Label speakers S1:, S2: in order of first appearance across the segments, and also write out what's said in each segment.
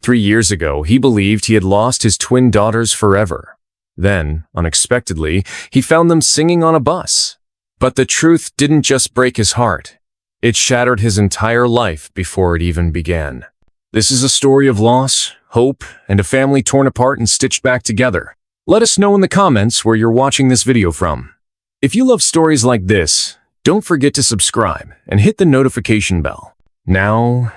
S1: 3 years ago, he believed he had lost his twin daughters forever. Then, unexpectedly, he found them singing on a bus. But the truth didn't just break his heart. It shattered his entire life before it even began. This is a story of loss, hope, and a family torn apart and stitched back together. Let us know in the comments where you're watching this video from. If you love stories like this, don't forget to subscribe and hit the notification bell. Now,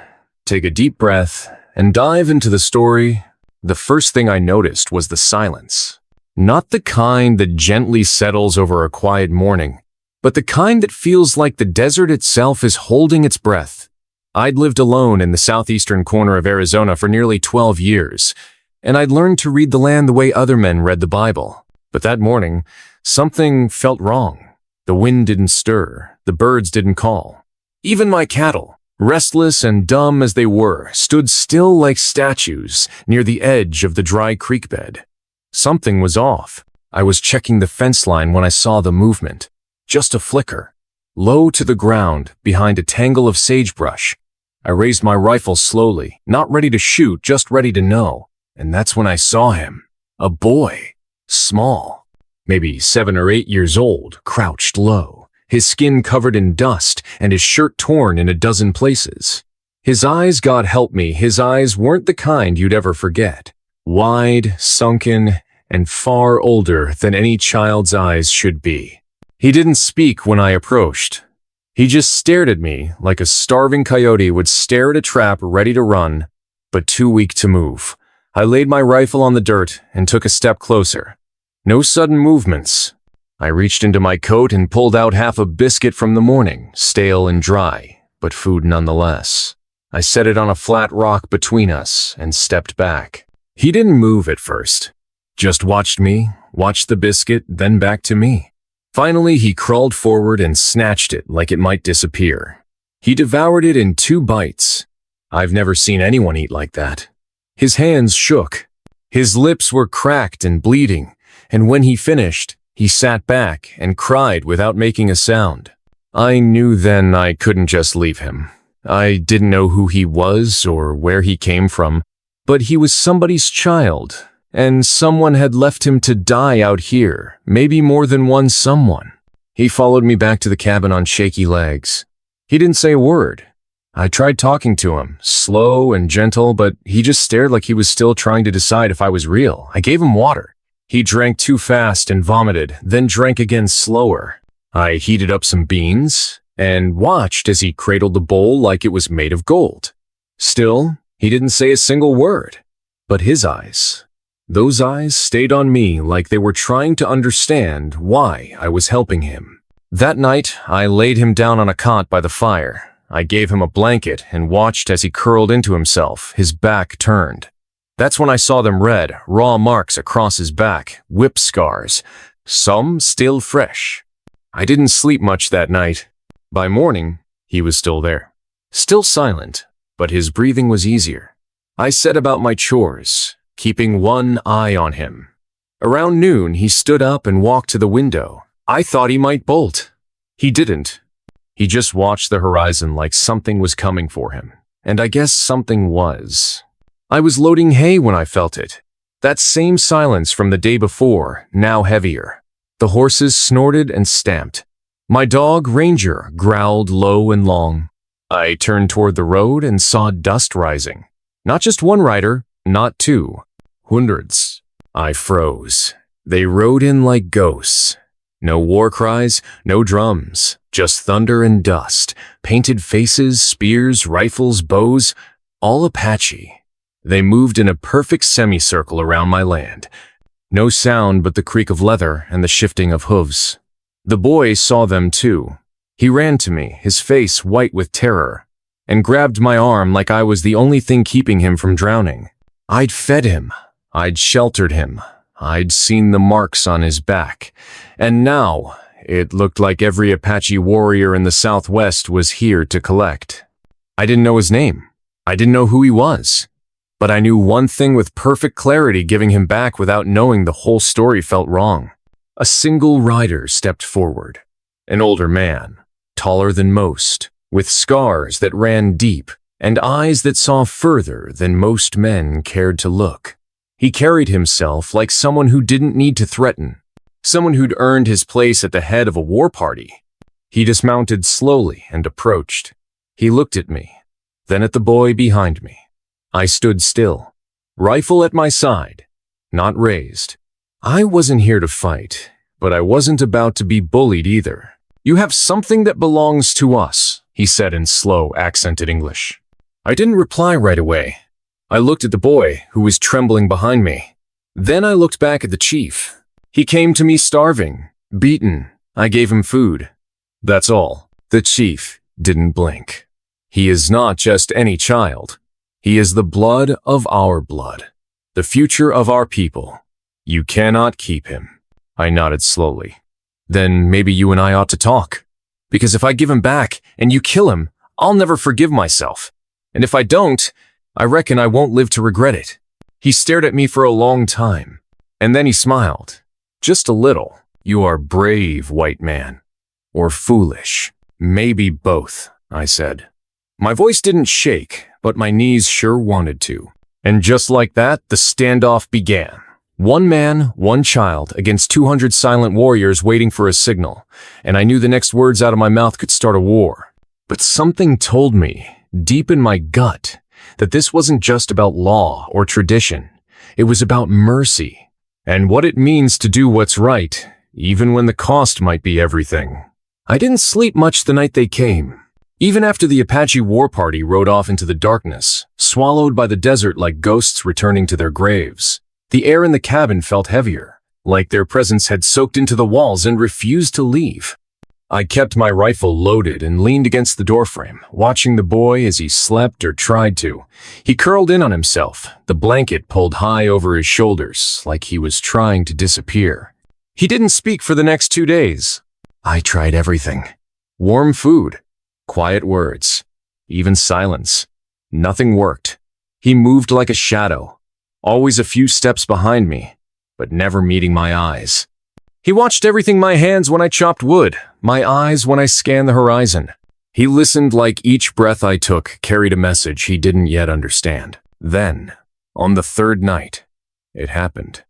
S1: take a deep breath and dive into the story. The first thing I noticed was the silence. Not the kind that gently settles over a quiet morning, but the kind that feels like the desert itself is holding its breath. I'd lived alone in the southeastern corner of Arizona for nearly 12 years, and I'd learned to read the land the way other men read the Bible. But that morning, something felt wrong. The wind didn't stir, the birds didn't call. Even my cattle, restless and dumb as they were, stood still like statues near the edge of the dry creek bed. Something was off. I was checking the fence line when I saw the movement. Just a flicker, low to the ground behind a tangle of sagebrush. I raised my rifle slowly, not ready to shoot, just ready to know. And that's when I saw him. A boy, small, maybe 7 or 8 years old, crouched low, his skin covered in dust and his shirt torn in a dozen places. His eyes, God help me, his eyes weren't the kind you'd ever forget. Wide, sunken, and far older than any child's eyes should be. He didn't speak when I approached. He just stared at me like a starving coyote would stare at a trap ready to run, but too weak to move. I laid my rifle on the dirt and took a step closer. No sudden movements. I reached into my coat and pulled out half a biscuit from the morning, stale and dry, but food nonetheless. I set it on a flat rock between us and stepped back. He didn't move at first. Just watched me, watched the biscuit, then back to me. Finally, he crawled forward and snatched it like it might disappear. He devoured it in 2 bites. I've never seen anyone eat like that. His hands shook. His lips were cracked and bleeding, and when he finished, he sat back and cried without making a sound. I knew then I couldn't just leave him. I didn't know who he was or where he came from, but he was somebody's child. And someone had left him to die out here, maybe more than one someone. He followed me back to the cabin on shaky legs. He didn't say a word. I tried talking to him, slow and gentle, but he just stared like he was still trying to decide if I was real. I gave him water. He drank too fast and vomited, then drank again slower. I heated up some beans and watched as he cradled the bowl like it was made of gold. Still, he didn't say a single word. But his eyes... those eyes stayed on me like they were trying to understand why I was helping him. That night, I laid him down on a cot by the fire. I gave him a blanket and watched as he curled into himself, his back turned. That's when I saw them red, raw marks across his back, whip scars, some still fresh. I didn't sleep much that night. By morning, he was still there. Still silent, but his breathing was easier. I set about my chores, keeping one eye on him. Around noon, he stood up and walked to the window. I thought he might bolt. He didn't. He just watched the horizon like something was coming for him. And I guess something was. I was loading hay when I felt it. That same silence from the day before, now heavier. The horses snorted and stamped. My dog, Ranger, growled low and long. I turned toward the road and saw dust rising. Not just one rider, not 2. Hundreds. I froze. They rode in like ghosts. No war cries, no drums, just thunder and dust, painted faces, spears, rifles, bows, all Apache. They moved in a perfect semicircle around my land. No sound but the creak of leather and the shifting of hooves. The boy saw them too. He ran to me, his face white with terror, and grabbed my arm like I was the only thing keeping him from drowning. I'd fed him. I'd sheltered him. I'd seen the marks on his back. And now, it looked like every Apache warrior in the Southwest was here to collect. I didn't know his name. I didn't know who he was. But I knew one thing with perfect clarity. Giving him back without knowing the whole story felt wrong. A single rider stepped forward. An older man, taller than most, with scars that ran deep, and eyes that saw further than most men cared to look. He carried himself like someone who didn't need to threaten, someone who'd earned his place at the head of a war party. He dismounted slowly and approached. He looked at me, then at the boy behind me. I stood still, rifle at my side, not raised. I wasn't here to fight, but I wasn't about to be bullied either. "You have something that belongs to us," he said in slow, accented English. I didn't reply right away. I looked at the boy, who was trembling behind me. Then I looked back at the chief. He came to me starving, beaten. I gave him food. That's all. The chief didn't blink. He is not just any child. He is the blood of our blood, the future of our people. You cannot keep him. I nodded slowly. Then maybe you and I ought to talk. Because if I give him back and you kill him, I'll never forgive myself. And if I don't, I reckon I won't live to regret it. He stared at me for a long time, and then he smiled. Just a little. You are brave, white man. Or foolish. Maybe both, I said. My voice didn't shake, but my knees sure wanted to. And just like that, the standoff began. One man, one child, against 200 silent warriors waiting for a signal, and I knew the next words out of my mouth could start a war. But something told me, deep in my gut, that this wasn't just about law or tradition. It was about mercy, and what it means to do what's right, even when the cost might be everything. I didn't sleep much the night they came. Even after the Apache war party rode off into the darkness, swallowed by the desert like ghosts returning to their graves, the air in the cabin felt heavier, like their presence had soaked into the walls and refused to leave. I kept my rifle loaded and leaned against the doorframe, watching the boy as he slept or tried to. He curled in on himself, the blanket pulled high over his shoulders, like he was trying to disappear. He didn't speak for the next 2 days. I tried everything. Warm food, quiet words, even silence. Nothing worked. He moved like a shadow, always a few steps behind me, but never meeting my eyes. He watched everything: my hands when I chopped wood, my eyes when I scanned the horizon. He listened like each breath I took carried a message he didn't yet understand. Then, on the third night, it happened.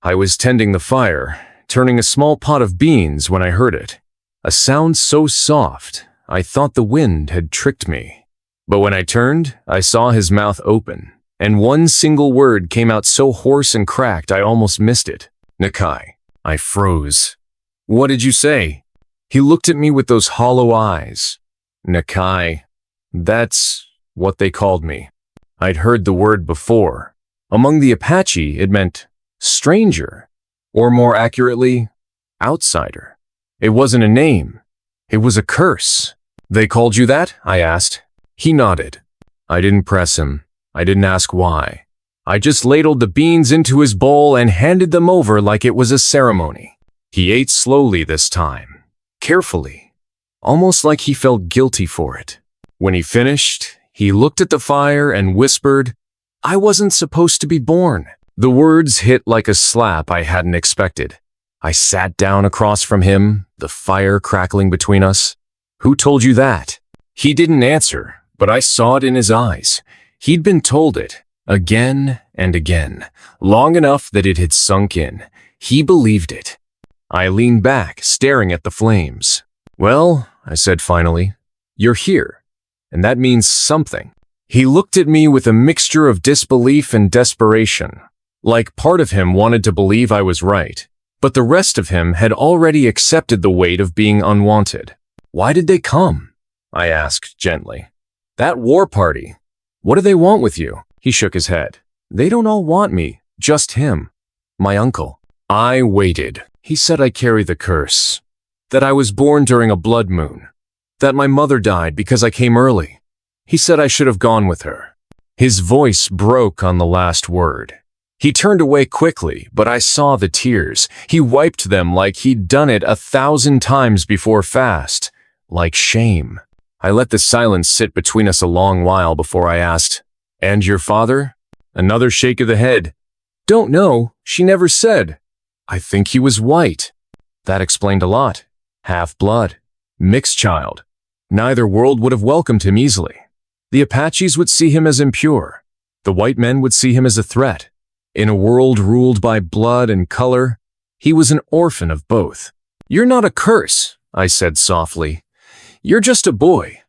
S1: I was tending the fire, turning a small pot of beans when I heard it. A sound so soft, I thought the wind had tricked me. But when I turned, I saw his mouth open, and one single word came out so hoarse and cracked I almost missed it. Nakai. I froze. What did you say? He looked at me with those hollow eyes. Nakai. That's what they called me. I'd heard the word before. Among the Apache, it meant stranger, or more accurately, outsider. It wasn't a name. It was a curse. They called you that? I asked. He nodded. I didn't press him. I didn't ask why. I just ladled the beans into his bowl and handed them over like it was a ceremony. He ate slowly this time, carefully, almost like he felt guilty for it. When he finished, he looked at the fire and whispered, "I wasn't supposed to be born." The words hit like a slap I hadn't expected. I sat down across from him, the fire crackling between us. "Who told you that?" He didn't answer, but I saw it in his eyes. He'd been told it. Again and again, long enough that it had sunk in. He believed it. I leaned back, staring at the flames. "Well," I said finally, "you're here, and that means something." He looked at me with a mixture of disbelief and desperation, like part of him wanted to believe I was right, but the rest of him had already accepted the weight of being unwanted. "Why did they come?" I asked gently. "That war party. What do they want with you?" He shook his head. "They don't all want me, just him. My uncle." I waited. He said I carry the curse. That I was born during a blood moon. That my mother died because I came early. He said I should have gone with her. His voice broke on the last word. He turned away quickly, but I saw the tears. He wiped them like he'd done it 1,000 times before fast, like shame. I let the silence sit between us a long while before I asked, "And your father?" Another shake of the head. "Don't know. She never said." "I think he was white." That explained a lot. Half-blood. Mixed child. Neither world would have welcomed him easily. The Apaches would see him as impure. The white men would see him as a threat. In a world ruled by blood and color, he was an orphan of both. "You're not a curse," I said softly. "You're just a boy.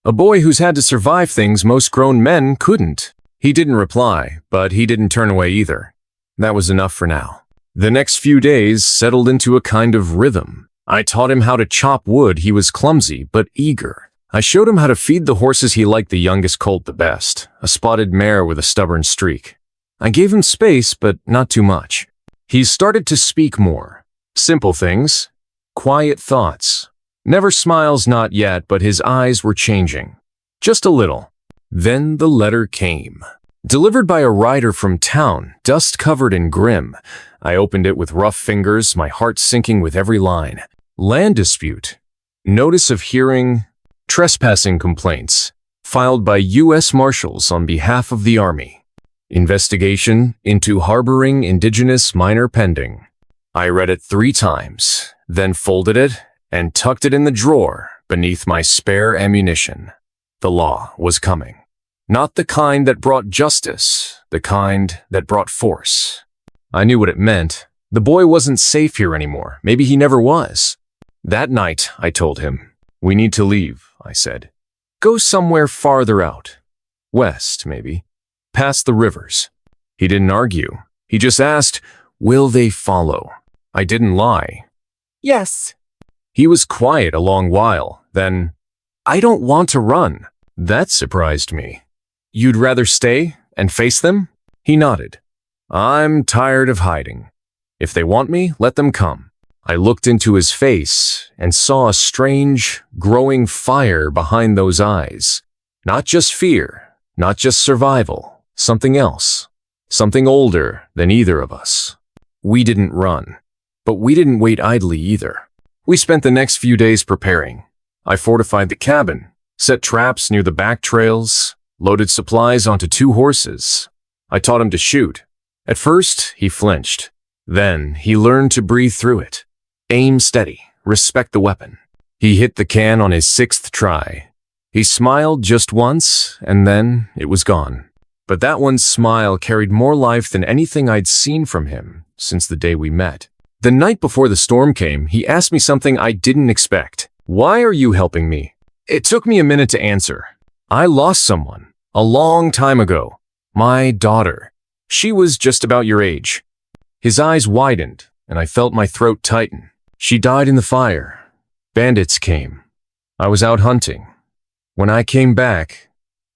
S1: A boy who's had to survive things most grown men couldn't." He didn't reply, but he didn't turn away either. That was enough for now. The next few days settled into a kind of rhythm. I taught him how to chop wood. He was clumsy, but eager. I showed him how to feed the horses he liked, the youngest colt the best, a spotted mare with a stubborn streak. I gave him space, but not too much. He started to speak more. Simple things. Quiet thoughts. Never smiles, not yet, but his eyes were changing. Just a little. Then the letter came. Delivered by a rider from town, dust-covered and grim. I opened it with rough fingers, my heart sinking with every line. Land dispute. Notice of hearing. Trespassing complaints. Filed by U.S. Marshals on behalf of the Army. Investigation into harboring indigenous minor pending. I read it 3 times, then folded it and tucked it in the drawer beneath my spare ammunition. The law was coming. Not the kind that brought justice, the kind that brought force. I knew what it meant. The boy wasn't safe here anymore. Maybe he never was. That night, I told him, "We need to leave," I said. "Go somewhere farther out. West, maybe. Past the rivers." He didn't argue. He just asked, "Will they follow?" I didn't lie. "Yes." He was quiet a long while. Then, "I don't want to run." That surprised me. "You'd rather stay and face them?" He nodded. "I'm tired of hiding. If they want me, let them come." I looked into his face and saw a strange, growing fire behind those eyes. Not just fear, not just survival, something else. Something older than either of us. We didn't run, but we didn't wait idly either. We spent the next few days preparing. I fortified the cabin, set traps near the back trails, loaded supplies onto 2 horses. I taught him to shoot. At first, he flinched. Then, he learned to breathe through it. Aim steady, respect the weapon. He hit the can on his 6th try. He smiled just once, and then it was gone. But that one smile carried more life than anything I'd seen from him since the day we met. The night before the storm came, he asked me something I didn't expect. "Why are you helping me?" It took me a minute to answer. I lost someone, a long time ago. My daughter. She was just about your age. His eyes widened, and I felt my throat tighten. She died in the fire. Bandits came. I was out hunting. When I came back,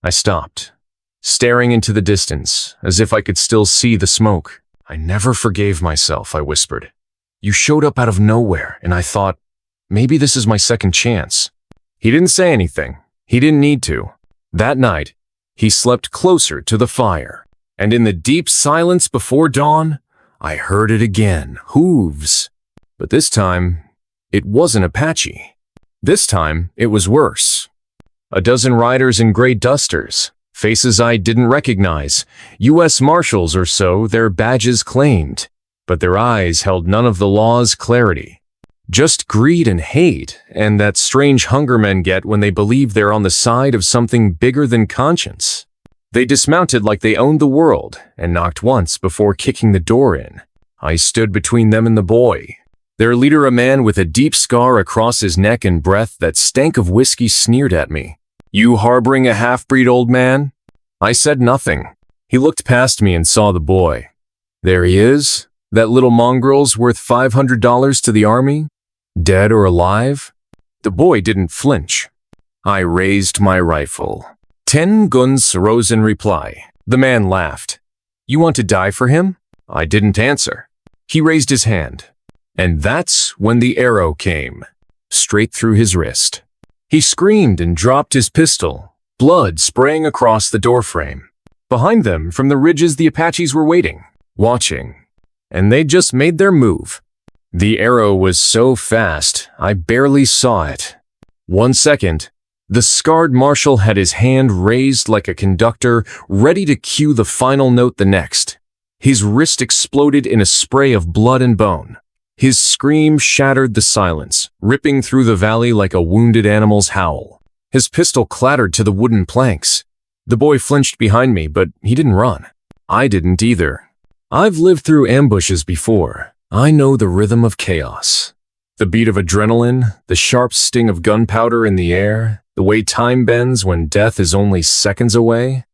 S1: I stopped, staring into the distance, as if I could still see the smoke. "I never forgave myself," I whispered. "You showed up out of nowhere, and I thought, maybe this is my second chance." He didn't say anything. He didn't need to. That night, he slept closer to the fire, and in the deep silence before dawn, I heard it again, hooves. But this time, it wasn't Apache. This time, it was worse. A dozen riders in gray dusters, faces I didn't recognize, U.S. Marshals or so their badges claimed, but their eyes held none of the law's clarity. Just greed and hate, and that strange hunger men get when they believe they're on the side of something bigger than conscience. They dismounted like they owned the world, and knocked once before kicking the door in. I stood between them and the boy. Their leader, a man with a deep scar across his neck and breath that stank of whiskey, sneered at me. "You harboring a half-breed, old man?" I said nothing. He looked past me and saw the boy. "There he is. That little mongrel's worth $500 to the Army? Dead or alive?" The boy didn't flinch. I raised my rifle. 10 guns rose in reply. The man laughed. "You want to die for him?" I didn't answer. He raised his hand. And that's when the arrow came, straight through his wrist. He screamed and dropped his pistol, blood spraying across the doorframe. Behind them, from the ridges, the Apaches were waiting, watching, and they just made their move. The arrow was so fast, I barely saw it. 1 second, the scarred marshal had his hand raised like a conductor, ready to cue the final note the next. His wrist exploded in a spray of blood and bone. His scream shattered the silence, ripping through the valley like a wounded animal's howl. His pistol clattered to the wooden planks. The boy flinched behind me, but he didn't run. I didn't either. I've lived through ambushes before. I know the rhythm of chaos. The beat of adrenaline, the sharp sting of gunpowder in the air, the way time bends when death is only seconds away.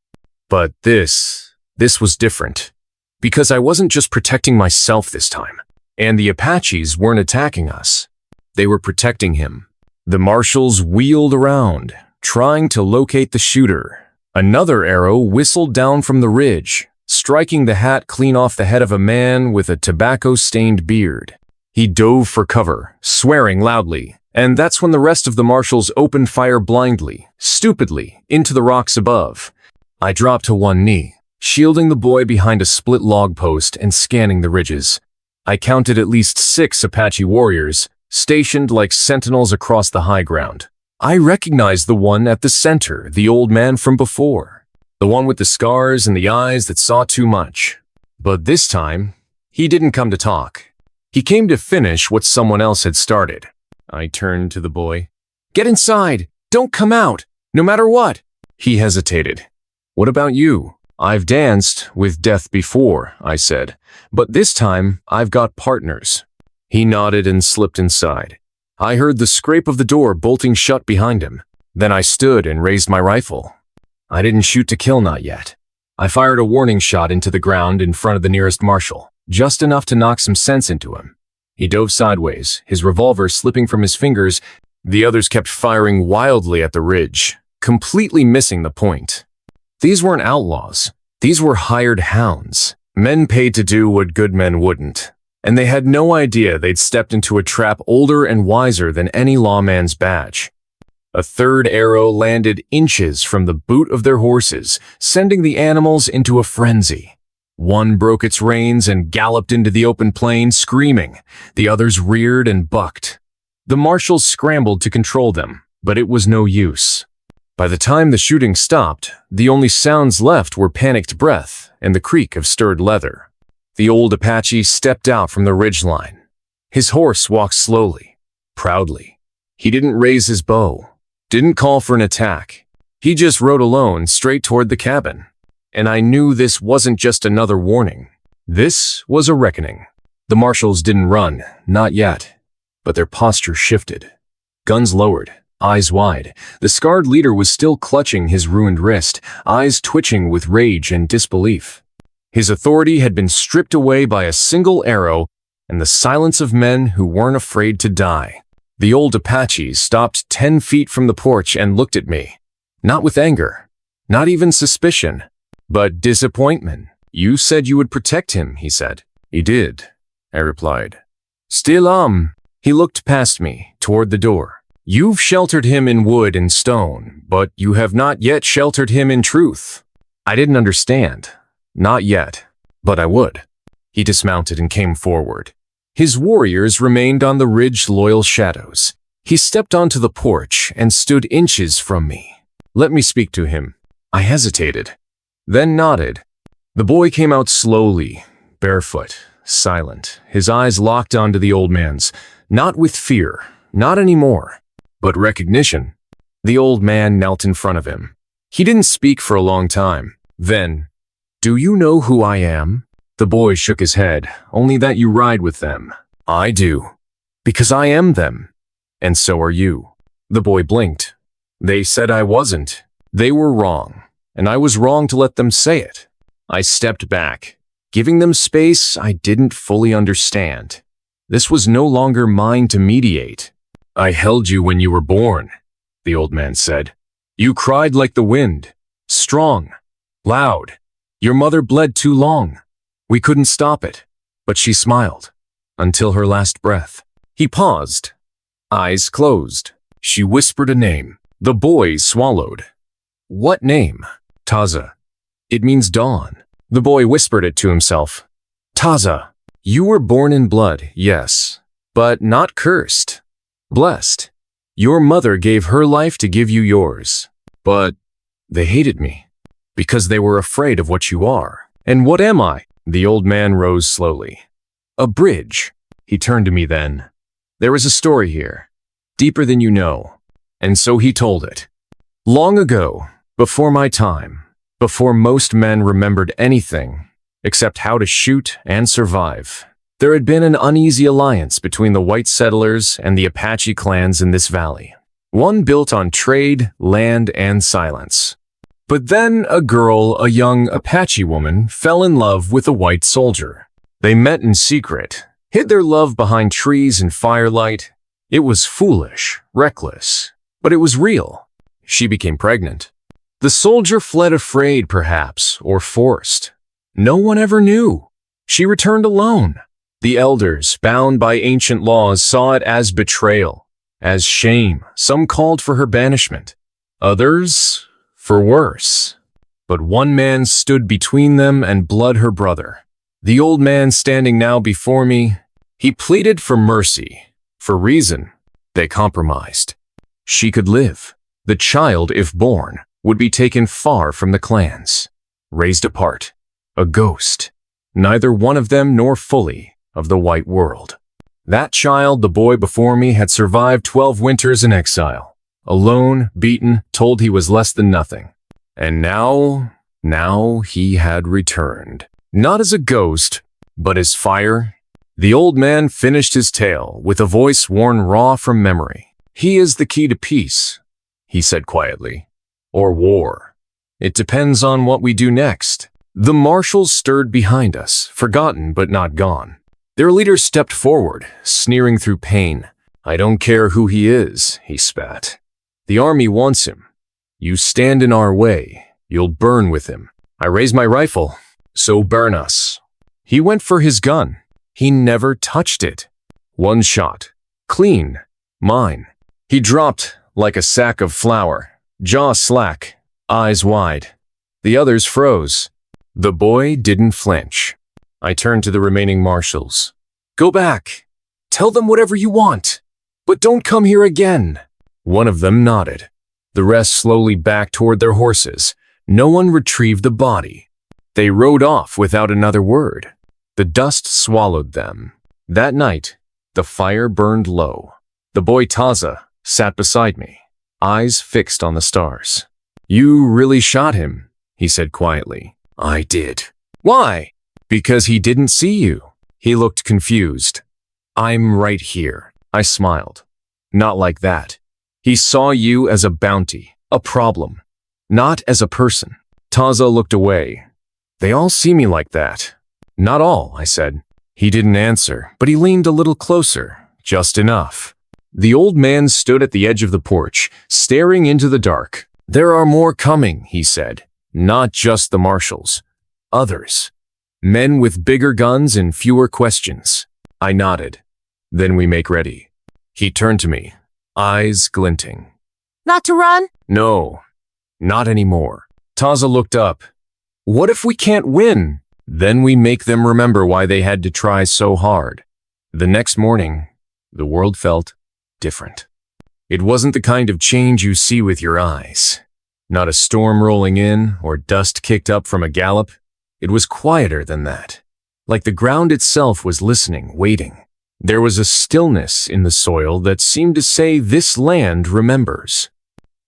S1: But this was different. Because I wasn't just protecting myself this time. And the Apaches weren't attacking us. They were protecting him. The marshals wheeled around, trying to locate the shooter. Another arrow whistled down from the ridge, striking the hat clean off the head of a man with a tobacco-stained beard. He dove for cover, swearing loudly, and that's when the rest of the marshals opened fire blindly, stupidly, into the rocks above. I dropped to one knee, shielding the boy behind a split log post and scanning the ridges. I counted at least 6 Apache warriors, stationed like sentinels across the high ground. I recognized the one at the center, the old man from before. The one with the scars and the eyes that saw too much. But this time, he didn't come to talk. He came to finish what someone else had started. I turned to the boy. "Get inside! Don't come out! No matter what!" He hesitated. "What about you?" "I've danced with death before," I said. "But this time, I've got partners." He nodded and slipped inside. I heard the scrape of the door bolting shut behind him. Then I stood and raised my rifle. I didn't shoot to kill, not yet. I fired a warning shot into the ground in front of the nearest marshal, just enough to knock some sense into him. He dove sideways, his revolver slipping from his fingers. The others kept firing wildly at the ridge, completely missing the point. These weren't outlaws. These were hired hounds, men paid to do what good men wouldn't. And they had no idea they'd stepped into a trap older and wiser than any lawman's badge. A third arrow landed inches from the boot of their horses, sending the animals into a frenzy. One broke its reins and galloped into the open plain, screaming. The others reared and bucked. The marshals scrambled to control them, but it was no use. By the time the shooting stopped, the only sounds left were panicked breath and the creak of stirred leather. The old Apache stepped out from the ridgeline. His horse walked slowly, proudly. He didn't raise his bow, didn't call for an attack. He just rode alone straight toward the cabin. And I knew this wasn't just another warning. This was a reckoning. The marshals didn't run, not yet, but their posture shifted. Guns lowered, eyes wide. The scarred leader was still clutching his ruined wrist, eyes twitching with rage and disbelief. His authority had been stripped away by a single arrow and the silence of men who weren't afraid to die. The old Apache stopped 10 feet from the porch and looked at me. Not with anger, not even suspicion, but disappointment. "You said you would protect him," he said. "He did," I replied. "Still, he looked past me, toward the door. "You've sheltered him in wood and stone, but you have not yet sheltered him in truth." I didn't understand. Not yet, but I would. He dismounted and came forward. His warriors remained on the ridge loyal shadows. He stepped onto the porch and stood inches from me. "Let me speak to him." I hesitated, then nodded. The boy came out slowly, barefoot, silent, his eyes locked onto the old man's, not with fear, not anymore, but recognition. The old man knelt in front of him. He didn't speak for a long time. Then, "Do you know who I am?" The boy shook his head. "Only that you ride with them." "I do. Because I am them. And so are you." The boy blinked. "They said I wasn't. They were wrong. And I was wrong to let them say it." I stepped back, giving them space I didn't fully understand. This was no longer mine to mediate. "I held you when you were born," the old man said. "You cried like the wind, strong, loud. Your mother bled too long. We couldn't stop it, but she smiled, until her last breath." He paused, eyes closed. She whispered a name. The boy swallowed. "What name?" "Taza. It means dawn." The boy whispered it to himself. "Taza, you were born in blood, yes, but not cursed. Blessed. Your mother gave her life to give you yours. But they hated me, because they were afraid of what you are. And what am I?" The old man rose slowly. "A bridge." He turned to me then. "There is a story here, deeper than you know." And so he told it. Long ago, Before my time, before most men remembered anything except how to shoot and survive, there had been an uneasy alliance between the white settlers and the Apache clans in this valley. One built on trade, land, and silence. But then a girl, a young Apache woman, fell in love with a white soldier. They met in secret, hid their love behind trees and firelight. It was foolish, reckless, but it was real. She became pregnant. The soldier fled afraid, perhaps, or forced. No one ever knew. She returned alone. The elders, bound by ancient laws, saw it as betrayal, as shame. Some called for her banishment. Others, for worse. But one man stood between them and Blood, her brother. The old man standing now before me, he pleaded for mercy. For reason, they compromised. She could live. The child, if born, would be taken far from the clans, raised apart, a ghost, neither one of them nor fully of the white world. That child, the boy before me, had survived 12 winters in exile, alone, beaten, told he was less than nothing. And now he had returned, not as a ghost, but as fire. The old man finished his tale with a voice worn raw from memory. He is the key to peace, he said quietly, or war. It depends on what we do next. The marshals stirred behind us, forgotten but not gone. Their leader stepped forward, sneering through pain. I don't care who he is, he spat. The army wants him. You stand in our way, you'll burn with him. I raised my rifle, so burn us. He went for his gun. He never touched it. One shot. Clean. Mine. He dropped like a sack of flour, jaw slack, eyes wide. The others froze. The boy didn't flinch. I turned to the remaining marshals. Go back. Tell them whatever you want, but don't come here again. One of them nodded. The rest slowly backed toward their horses. No one retrieved the body. They rode off without another word. The dust swallowed them. That night, the fire burned low. The boy Taza sat beside me, eyes fixed on the stars. You really shot him, he said quietly. I did. Why? Because he didn't see you. He looked confused. I'm right here. I smiled. Not like that. He saw you as a bounty, a problem, not as a person. Taza looked away. They all see me like that. Not all, I said. He didn't answer, but he leaned a little closer, just enough. The old man stood at the edge of the porch, staring into the dark. There are more coming, he said. Not just the marshals. Others. Men with bigger guns and fewer questions. I nodded. Then we make ready. He turned to me, eyes glinting.
S2: Not to run?
S1: No, not anymore. Taza looked up. What if we can't win? Then we make them remember why they had to try so hard. The next morning, the world felt different. It wasn't the kind of change you see with your eyes. Not a storm rolling in or dust kicked up from a gallop. It was quieter than that. Like the ground itself was listening, waiting. There was a stillness in the soil that seemed to say this land remembers.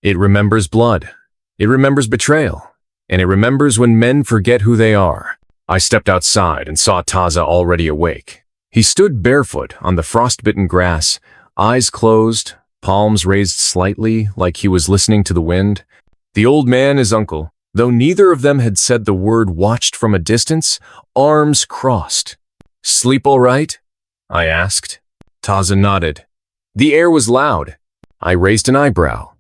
S1: It remembers blood. It remembers betrayal. And it remembers when men forget who they are. I stepped outside and saw Taza already awake. He stood barefoot on the frost-bitten grass, eyes closed, palms raised slightly like he was listening to the wind. The old man, his uncle, though neither of them had said the word, watched from a distance, arms crossed. Sleep all right? I asked. Taza nodded. The air was loud. I raised an eyebrow.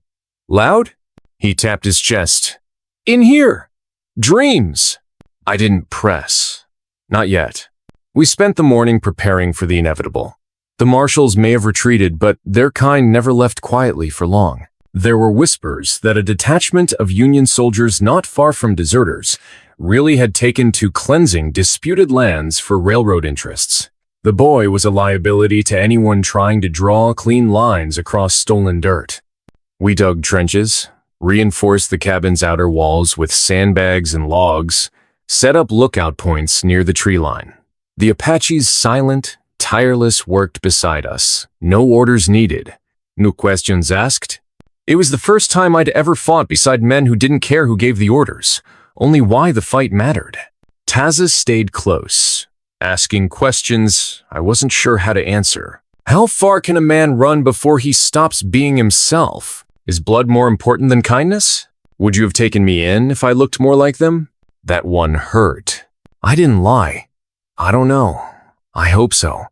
S1: Loud? He tapped his chest. In here! Dreams! I didn't press. Not yet. We spent the morning preparing for the inevitable. The marshals may have retreated, but their kind never left quietly for long. There were whispers that a detachment of Union soldiers not far from deserters really had taken to cleansing disputed lands for railroad interests. The boy was a liability to anyone trying to draw clean lines across stolen dirt. We dug trenches, reinforced the cabin's outer walls with sandbags and logs, set up lookout points near the tree line. The Apaches, silent, tireless, worked beside us. No orders needed. No questions asked. It was the first time I'd ever fought beside men who didn't care who gave the orders, only why the fight mattered. Taza stayed close, asking questions I wasn't sure how to answer. How far can a man run before he stops being himself? Is blood more important than kindness? Would you have taken me in if I looked more like them? That one hurt. I didn't lie. I don't know. I hope so.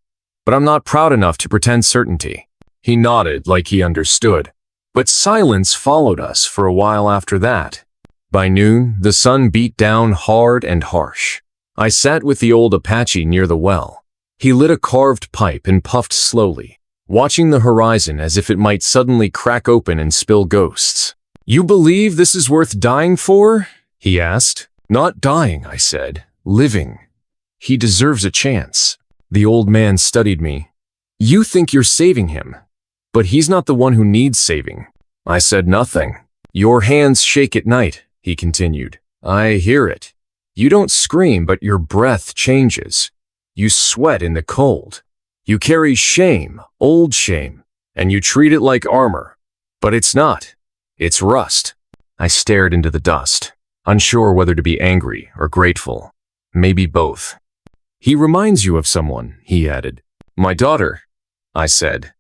S1: But I'm not proud enough to pretend certainty. He nodded like he understood. But silence followed us for a while after that. By noon, the sun beat down hard and harsh. I sat with the old Apache near the well. He lit a carved pipe and puffed slowly, watching the horizon as if it might suddenly crack open and spill ghosts. "You believe this is worth dying for?" he asked. "Not dying," I said. "Living. He deserves a chance." The old man studied me. "You think you're saving him, but he's not the one who needs saving." I said nothing. "Your hands shake at night," he continued. "I hear it. You don't scream, but your breath changes. You sweat in the cold. You carry shame, old shame, and you treat it like armor. But it's not. It's rust." I stared into the dust, unsure whether to be angry or grateful. Maybe both. "He reminds you of someone," he added. "My daughter," I said.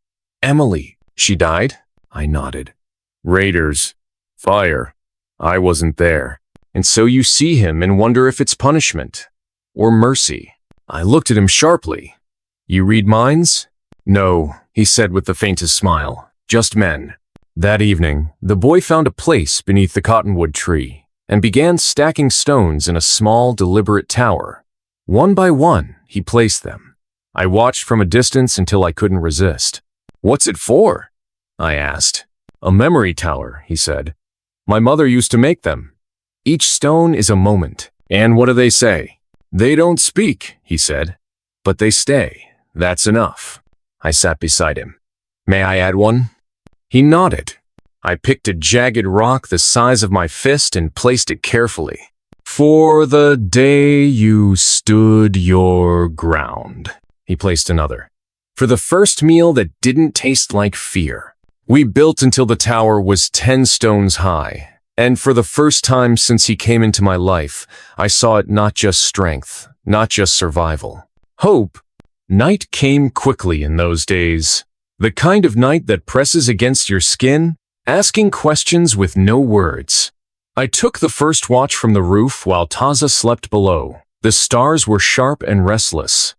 S1: "Emily. She died?" I nodded. "Raiders. Fire. I wasn't there. And so you see him and wonder if it's punishment or mercy." I looked at him sharply. "You read minds?" "No," he said with the faintest smile. "Just men." That evening, the boy found a place beneath the cottonwood tree and began stacking stones in a small, deliberate tower. One by one, he placed them. I watched from a distance until I couldn't resist. "What's it for?" I asked. "A memory tower," he said. "My mother used to make them. Each stone is a moment. And what do they say?" "They don't speak," he said, "but they stay. That's enough." I sat beside him. "May I add one?" He nodded. I picked a jagged rock the size of my fist and placed it carefully. "For the day you stood your ground." He placed another. "For the first meal that didn't taste like fear." We built until the tower was 10 stones high. And for the first time since he came into my life, I saw it not just strength, not just survival. Hope. Night came quickly in those days. The kind of night that presses against your skin, asking questions with no words. I took the first watch from the roof while Taza slept below. The stars were sharp and restless.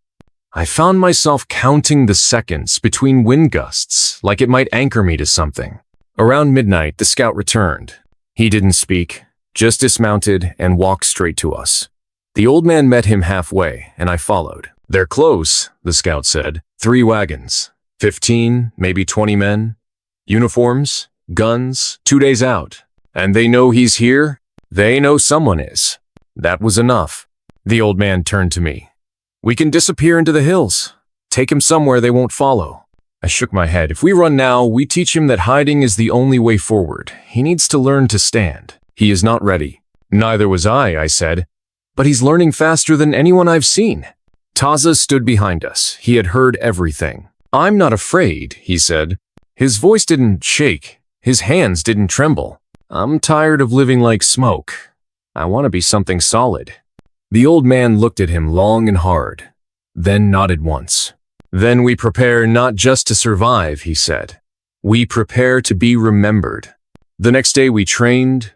S1: I found myself counting the seconds between wind gusts, like it might anchor me to something. Around midnight, the scout returned. He didn't speak, just dismounted and walked straight to us. The old man met him halfway, and I followed. "They're close," the scout said. 3 wagons, 15, maybe 20 men. Uniforms, guns, 2 days out. And they know he's here? They know someone is. That was enough. The old man turned to me. "We can disappear into the hills. Take him somewhere they won't follow." I shook my head. "If we run now, we teach him that hiding is the only way forward. He needs to learn to stand. He is not ready." "Neither was I said. "But he's learning faster than anyone I've seen." Taza stood behind us. He had heard everything. "I'm not afraid," he said. His voice didn't shake. His hands didn't tremble. "I'm tired of living like smoke. I want to be something solid." The old man looked at him long and hard, then nodded once. "Then we prepare not just to survive," he said. "We prepare to be remembered." The next day we trained,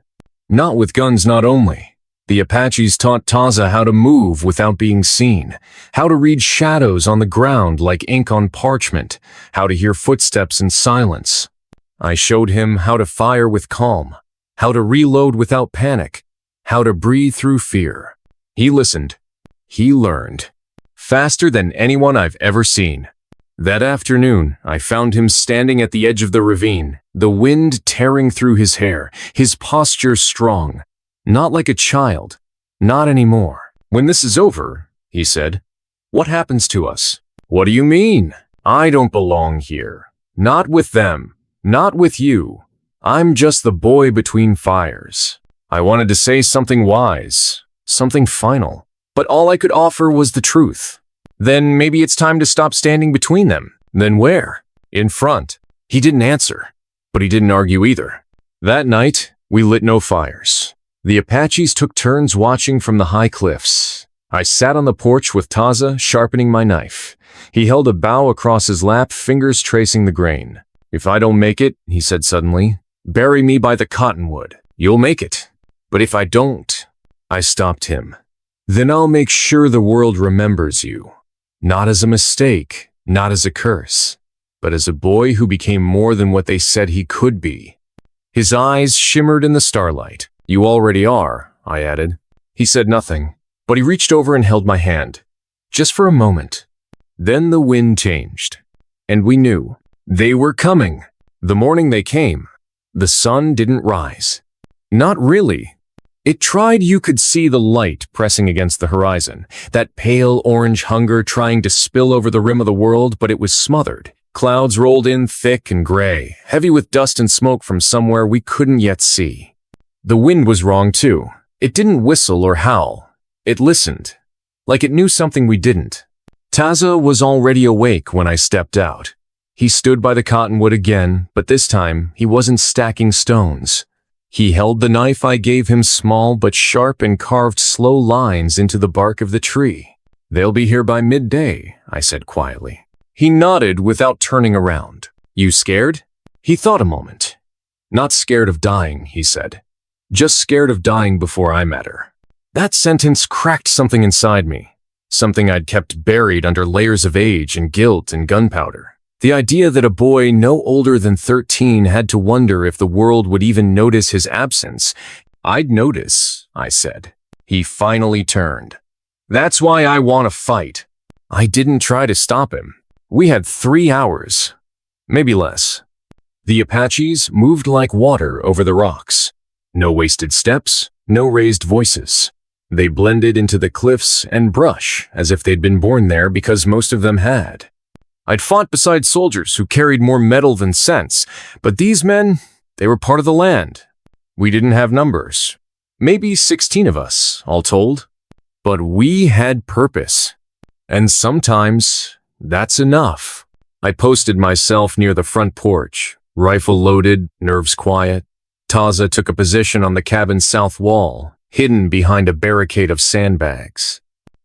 S1: not with guns not only. The Apaches taught Taza how to move without being seen, how to read shadows on the ground like ink on parchment, how to hear footsteps in silence. I showed him how to fire with calm, how to reload without panic, how to breathe through fear. He listened. He learned. Faster than anyone I've ever seen. That afternoon, I found him standing at the edge of the ravine, the wind tearing through his hair, his posture strong. Not like a child. Not anymore. "When this is over," he said, "what happens to us?" "What do you mean? I don't belong here. Not with them. Not with you. I'm just the boy between fires." I wanted to say something wise, something final, but all I could offer was the truth. "Then maybe it's time to stop standing between them." "Then where?" "In front." He didn't answer. But he didn't argue either. That night, we lit no fires. The Apaches took turns watching from the high cliffs. I sat on the porch with Taza, sharpening my knife. He held a bow across his lap, fingers tracing the grain. "If I don't make it," he said suddenly, "bury me by the cottonwood. You'll make it. But if I don't," I stopped him, "then I'll make sure the world remembers you. Not as a mistake, not as a curse, but as a boy who became more than what they said he could be." His eyes shimmered in the starlight. "You already are," I added. He said nothing, but he reached over and held my hand. Just for a moment. Then the wind changed, and we knew. They were coming. The morning they came, the sun didn't rise. Not really. It tried. You could see the light pressing against the horizon, that pale orange hunger trying to spill over the rim of the world, but it was smothered. Clouds rolled in thick and gray, heavy with dust and smoke from somewhere we couldn't yet see. The wind was wrong too. It didn't whistle or howl. It listened, like it knew something we didn't. Taza was already awake when I stepped out. He stood by the cottonwood again, but this time he wasn't stacking stones. He held the knife I gave him, small but sharp, and carved slow lines into the bark of the tree. "They'll be here by midday," I said quietly. He nodded without turning around. "You scared?" He thought a moment. "Not scared of dying," he said. "Just scared of dying before I matter." That sentence cracked something inside me. Something I'd kept buried under layers of age and guilt and gunpowder. The idea that a boy no older than 13 had to wonder if the world would even notice his absence. "I'd notice," I said. He finally turned. "That's why I want to fight." I didn't try to stop him. We had 3 hours, maybe less. The Apaches moved like water over the rocks. No wasted steps, no raised voices. They blended into the cliffs and brush as if they'd been born there, because most of them had. I'd fought beside soldiers who carried more metal than sense, but these men, they were part of the land. We didn't have numbers. Maybe 16 of us, all told. But we had purpose. And sometimes, that's enough. I posted myself near the front porch, rifle loaded, nerves quiet. Taza took a position on the cabin's south wall, hidden behind a barricade of sandbags.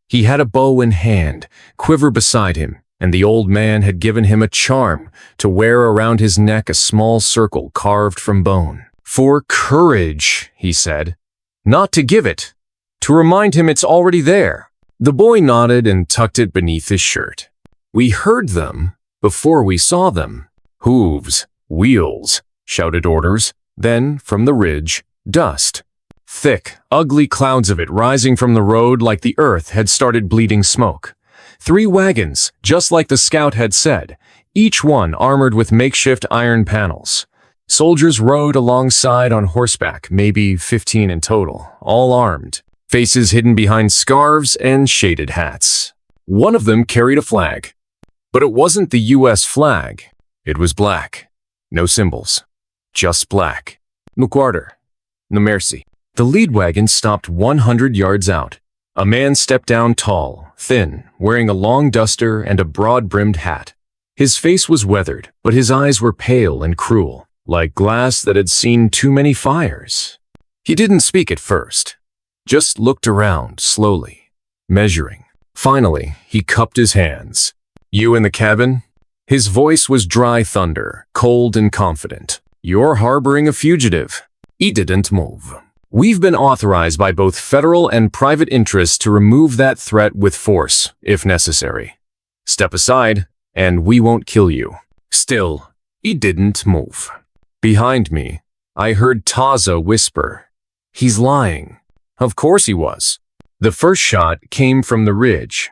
S1: He had a bow in hand, quiver beside him, and the old man had given him a charm to wear around his neck, a small circle carved from bone. "For courage," he said. "Not to give it, to remind him it's already there." The boy nodded and tucked it beneath his shirt. We heard them before we saw them. "Hooves, wheels," shouted orders. Then, from the ridge, dust. Thick, ugly clouds of it rising from the road like the earth had started bleeding smoke. 3 wagons, just like the scout had said, each one armored with makeshift iron panels. Soldiers rode alongside on horseback, maybe 15 in total, all armed, faces hidden behind scarves and shaded hats. One of them carried a flag. But it wasn't the U.S. flag. It was black. No symbols. Just black. No quarter. No mercy. The lead wagon stopped 100 yards out. A man stepped down, tall, thin, wearing a long duster and a broad-brimmed hat. His face was weathered, but his eyes were pale and cruel, like glass that had seen too many fires. He didn't speak at first, just looked around slowly, measuring. Finally, he cupped his hands. "You in the cabin?" His voice was dry thunder, cold and confident. "You're harboring a fugitive." He didn't move. "We've been authorized by both federal and private interests to remove that threat with force, if necessary. Step aside, and we won't kill you." Still, he didn't move. Behind me, I heard Taza whisper, "He's lying." Of course he was. The first shot came from the ridge.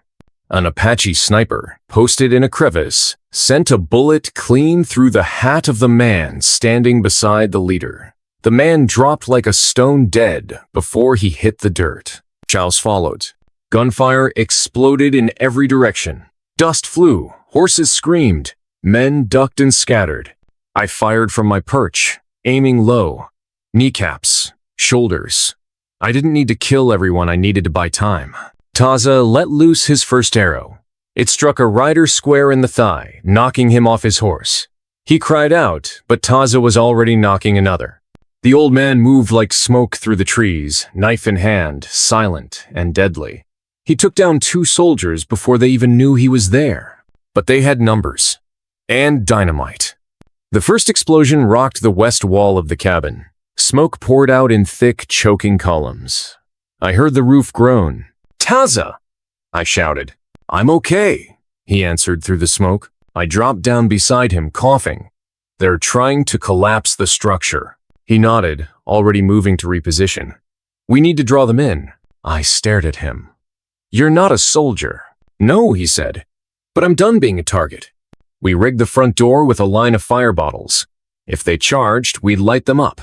S1: An Apache sniper, posted in a crevice, sent a bullet clean through the hat of the man standing beside the leader. The man dropped like a stone dead before he hit the dirt. Chows followed. Gunfire exploded in every direction. Dust flew, horses screamed, men ducked and scattered. I fired from my perch, aiming low. Kneecaps, shoulders. I didn't need to kill everyone, I needed to buy time. Taza let loose his first arrow. It struck a rider square in the thigh, knocking him off his horse. He cried out, but Taza was already knocking another. The old man moved like smoke through the trees, knife in hand, silent and deadly. He took down 2 soldiers before they even knew he was there. But they had numbers. And dynamite. The first explosion rocked the west wall of the cabin. Smoke poured out in thick, choking columns. I heard the roof groan. "Taza!" I shouted. "I'm okay," he answered through the smoke. I dropped down beside him, coughing. "They're trying to collapse the structure." He nodded, already moving to reposition. "We need to draw them in." I stared at him. "You're not a soldier." "No," he said. "But I'm done being a target." We rigged the front door with a line of fire bottles. If they charged, we'd light them up.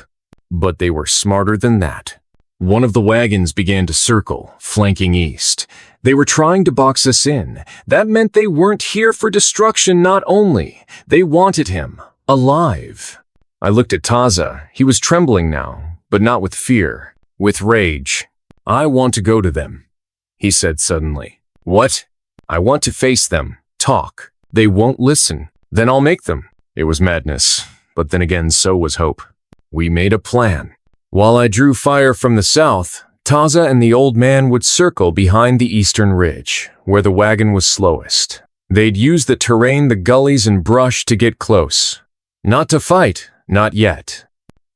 S1: But they were smarter than that. One of the wagons began to circle, flanking east. They were trying to box us in. That meant they weren't here for destruction, not only. They wanted him, alive. I looked at Taza. He was trembling now, but not with fear, with rage. "I want to go to them," he said suddenly. "What?" "I want to face them, talk. They won't listen. Then I'll make them." It was madness, but then again so was hope. We made a plan. While I drew fire from the south, Taza and the old man would circle behind the eastern ridge, where the wagon was slowest. They'd use the terrain, the gullies and brush to get close. Not to fight, not yet.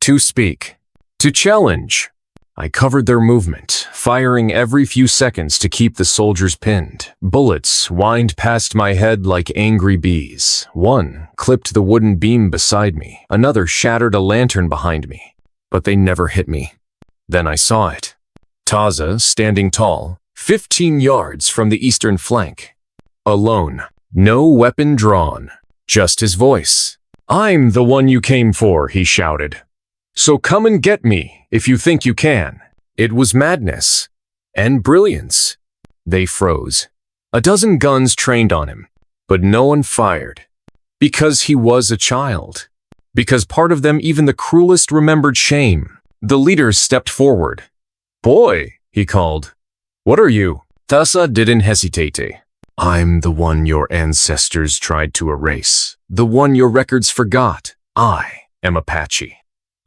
S1: To speak. To challenge. I covered their movement, firing every few seconds to keep the soldiers pinned. Bullets whined past my head like angry bees. One clipped the wooden beam beside me. Another shattered a lantern behind me. But they never hit me. Then I saw it. Taza, standing tall, 15 yards from the eastern flank. Alone. No weapon drawn. Just his voice. "I'm the one you came for," he shouted. "So come and get me, if you think you can." It was madness. And brilliance. They froze. A dozen guns trained on him, but no one fired. Because he was a child. Because part of them, even the cruelest, remembered shame. The leader stepped forward. "Boy," he called. "What are you?" Taza didn't hesitate. "I'm the one your ancestors tried to erase. The one your records forgot. I am Apache.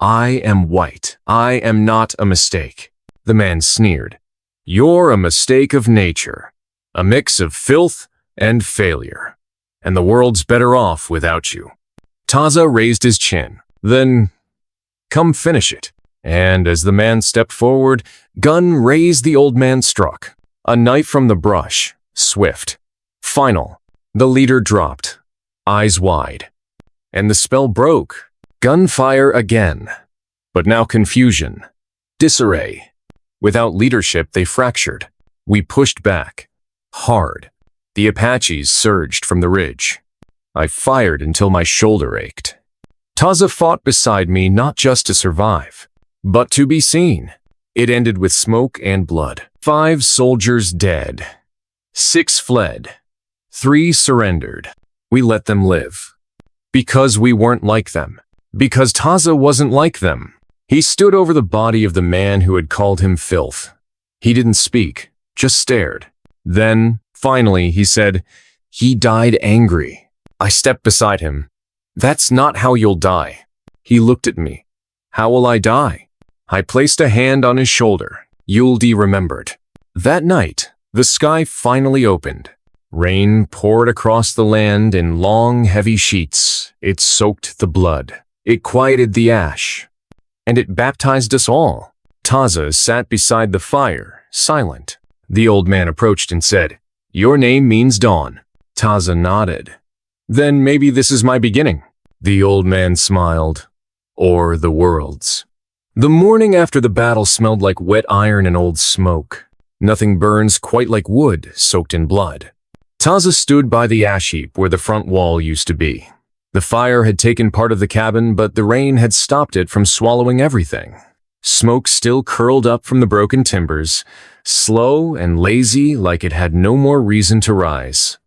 S1: I am white. I am not a mistake." The man sneered. "You're a mistake of nature. A mix of filth and failure. And the world's better off without you." Taza raised his chin. "Then, come finish it." And as the man stepped forward, gun raised, the old man struck. A knife from the brush. Swift. Final. The leader dropped. Eyes wide. And the spell broke. Gunfire again. But now confusion. Disarray. Without leadership, they fractured. We pushed back. Hard. The Apaches surged from the ridge. I fired until my shoulder ached. Taza fought beside me not just to survive, but to be seen. It ended with smoke and blood. 5 soldiers dead. 6 fled. 3 surrendered. We let them live. Because we weren't like them. Because Taza wasn't like them. He stood over the body of the man who had called him filth. He didn't speak, just stared. Then, finally, he said, "He died angry." I stepped beside him. "That's not how you'll die." He looked at me. "How will I die?" I placed a hand on his shoulder. Yuldi remembered. That night, the sky finally opened. Rain poured across the land in long, heavy sheets. It soaked the blood. It quieted the ash. And it baptized us all. Taza sat beside the fire, silent. The old man approached and said, "Your name means dawn." Taza nodded. "Then maybe this is my beginning." The old man smiled. "Or the world's." The morning after the battle smelled like wet iron and old smoke. Nothing burns quite like wood soaked in blood. Taza stood by the ash heap where the front wall used to be. The fire had taken part of the cabin, but the rain had stopped it from swallowing everything. Smoke still curled up from the broken timbers, slow and lazy, like it had no more reason to rise.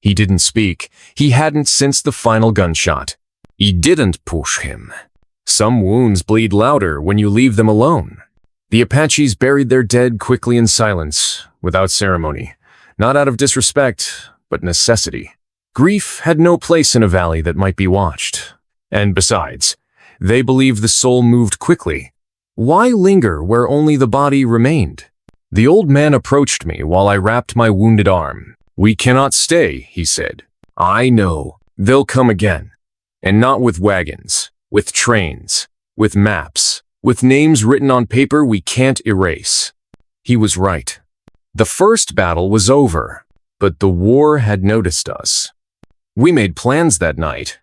S1: He didn't speak. He hadn't since the final gunshot. He didn't push him. Some wounds bleed louder when you leave them alone. The Apaches buried their dead quickly in silence, without ceremony. Not out of disrespect, but necessity. Grief had no place in a valley that might be watched. And besides, they believed the soul moved quickly. Why linger where only the body remained? The old man approached me while I wrapped my wounded arm. "We cannot stay," he said. "I know. They'll come again. And not with wagons, with trains, with maps, with names written on paper we can't erase." He was right. The first battle was over, but the war had noticed us. We made plans that night.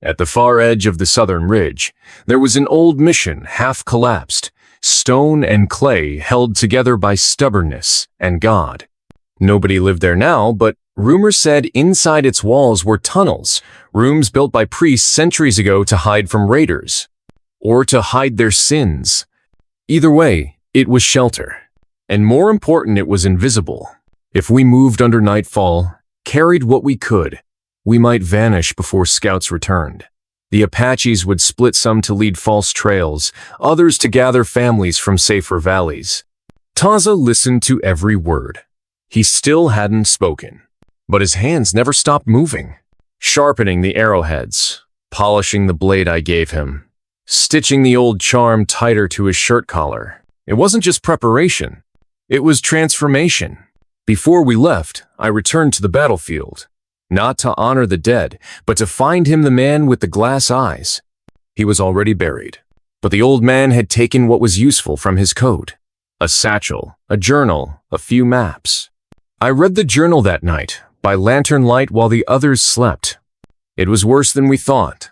S1: At the far edge of the southern ridge, there was an old mission half collapsed, stone and clay held together by stubbornness and God. Nobody lived there now, but rumors said inside its walls were tunnels, rooms built by priests centuries ago to hide from raiders, or to hide their sins. Either way, it was shelter. And more important, it was invisible. If we moved under nightfall, carried what we could, we might vanish before scouts returned. The Apaches would split some to lead false trails, others to gather families from safer valleys. Taza listened to every word. He still hadn't spoken, but his hands never stopped moving, sharpening the arrowheads, polishing the blade I gave him, stitching the old charm tighter to his shirt collar. It wasn't just preparation. It was transformation. Before we left, I returned to the battlefield, not to honor the dead, but to find him the man with the glass eyes. He was already buried, but the old man had taken what was useful from his coat: a satchel, a journal, a few maps. I read the journal that night, by lantern light while the others slept. It was worse than we thought.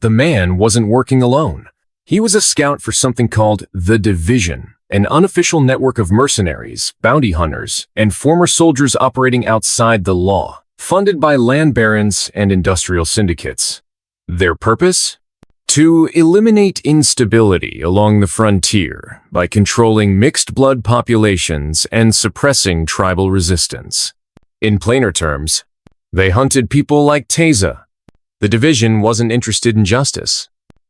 S1: The man wasn't working alone. He was a scout for something called the Division, an unofficial network of mercenaries, bounty hunters, and former soldiers operating outside the law, funded by land barons and industrial syndicates. Their purpose? To eliminate instability along the frontier by controlling mixed blood populations and suppressing tribal resistance. In plainer terms, they hunted people like Taza. The Division wasn't interested in justice.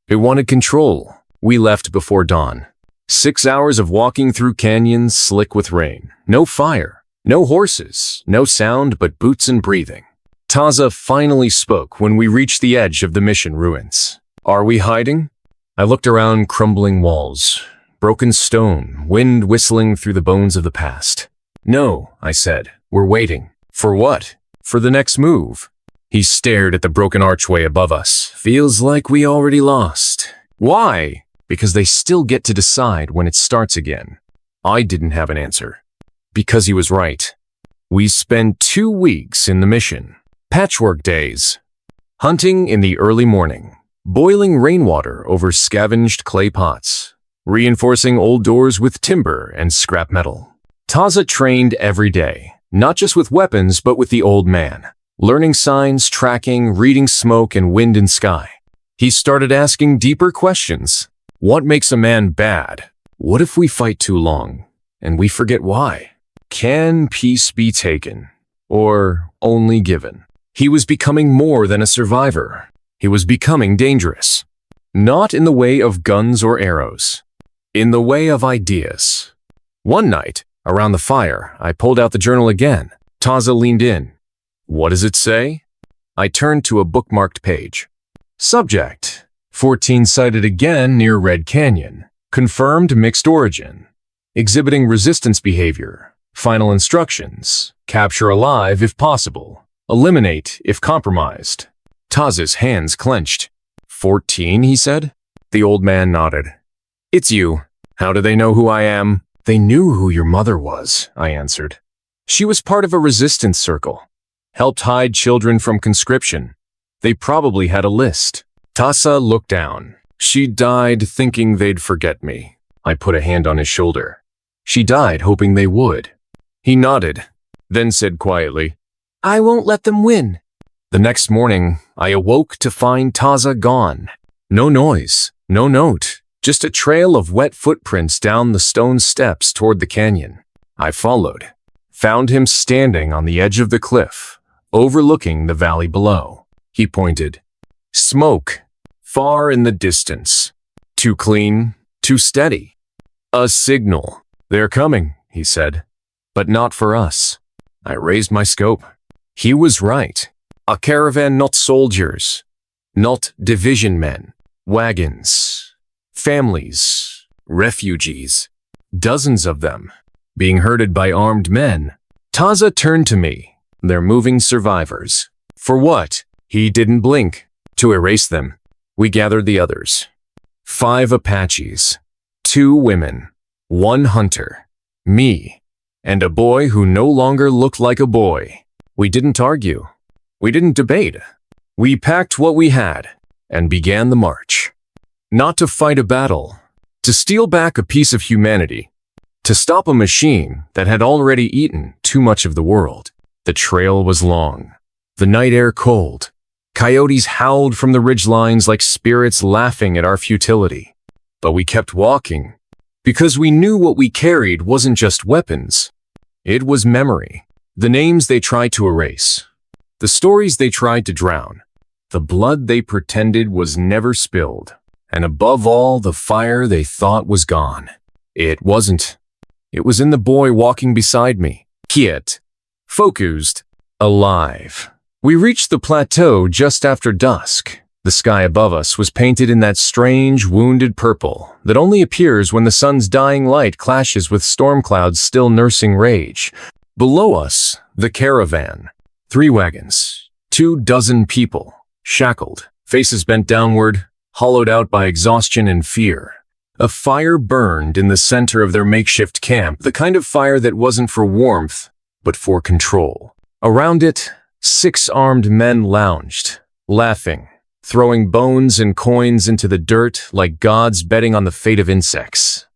S1: It wanted control. We left before dawn. 6 hours of walking through canyons slick with rain. No fire, no horses, no sound but boots and breathing. Taza finally spoke when we reached the edge of the mission ruins. "Are we hiding?" I looked around crumbling walls, broken stone, wind whistling through the bones of the past. "No," I said. "We're waiting." "For what?" "For the next move." He stared at the broken archway above us. "Feels like we already lost." "Why?" "Because they still get to decide when it starts again." I didn't have an answer. Because he was right. We spent 2 weeks in the mission. Patchwork days. Hunting in the early morning. Boiling rainwater over scavenged clay pots. Reinforcing old doors with timber and scrap metal. Taza trained every day, not just with weapons but with the old man. Learning signs, tracking, reading smoke and wind and sky. He started asking deeper questions. What makes a man bad? What if we fight too long and we forget why? Can peace be taken or only given? He was becoming more than a survivor. He was becoming dangerous. Not in the way of guns or arrows. In the way of ideas. One night, around the fire, I pulled out the journal again. Taza leaned in. "What does it say?" I turned to a bookmarked page. Subject: 14 sighted again near Red Canyon. Confirmed mixed origin. Exhibiting resistance behavior. Final instructions: capture alive if possible. Eliminate if compromised. Taza's hands clenched. 14, he said. The old man nodded. "It's you. How do they know who I am?" "They knew who your mother was," I answered. "She was part of a resistance circle. Helped hide children from conscription. They probably had a list." Taza looked down. "She died thinking they'd forget me." I put a hand on his shoulder. "She died hoping they would." He nodded, then said quietly, "I won't let them win." The next morning, I awoke to find Taza gone. No noise, no note, just a trail of wet footprints down the stone steps toward the canyon. I followed, found him standing on the edge of the cliff, overlooking the valley below. He pointed. Smoke, far in the distance. Too clean, too steady. A signal. "They're coming," he said. "But not for us." I raised my scope. He was right. A caravan, not soldiers. not division men, wagons, families, refugees, dozens of them, being herded by armed men. Taza turned to me. They're moving survivors. For what? He didn't blink. To erase them. We gathered the others. 5 Apaches, 2 women, 1 hunter, me, and a boy who no longer looked like a boy. We didn't argue. We didn't debate. We packed what we had and began the march. Not to fight a battle, to steal back a piece of humanity, to stop a machine that had already eaten too much of the world. The trail was long, the night air cold. Coyotes howled from the ridgelines like spirits laughing at our futility. But we kept walking, because we knew what we carried wasn't just weapons. It was memory, the names they tried to erase, the stories they tried to drown, the blood they pretended was never spilled, and above all, the fire they thought was gone. It wasn't. It was in the boy walking beside me, quiet, focused, alive. We reached the plateau just after dusk. The sky above us was painted in that strange, wounded purple that only appears when the sun's dying light clashes with storm clouds still nursing rage. Below us, the caravan. 3 wagons, 24 people, shackled, faces bent downward, hollowed out by exhaustion and fear. A fire burned in the center of their makeshift camp, the kind of fire that wasn't for warmth, but for control. Around it, 6 armed men lounged, laughing, throwing bones and coins into the dirt like gods betting on the fate of insects.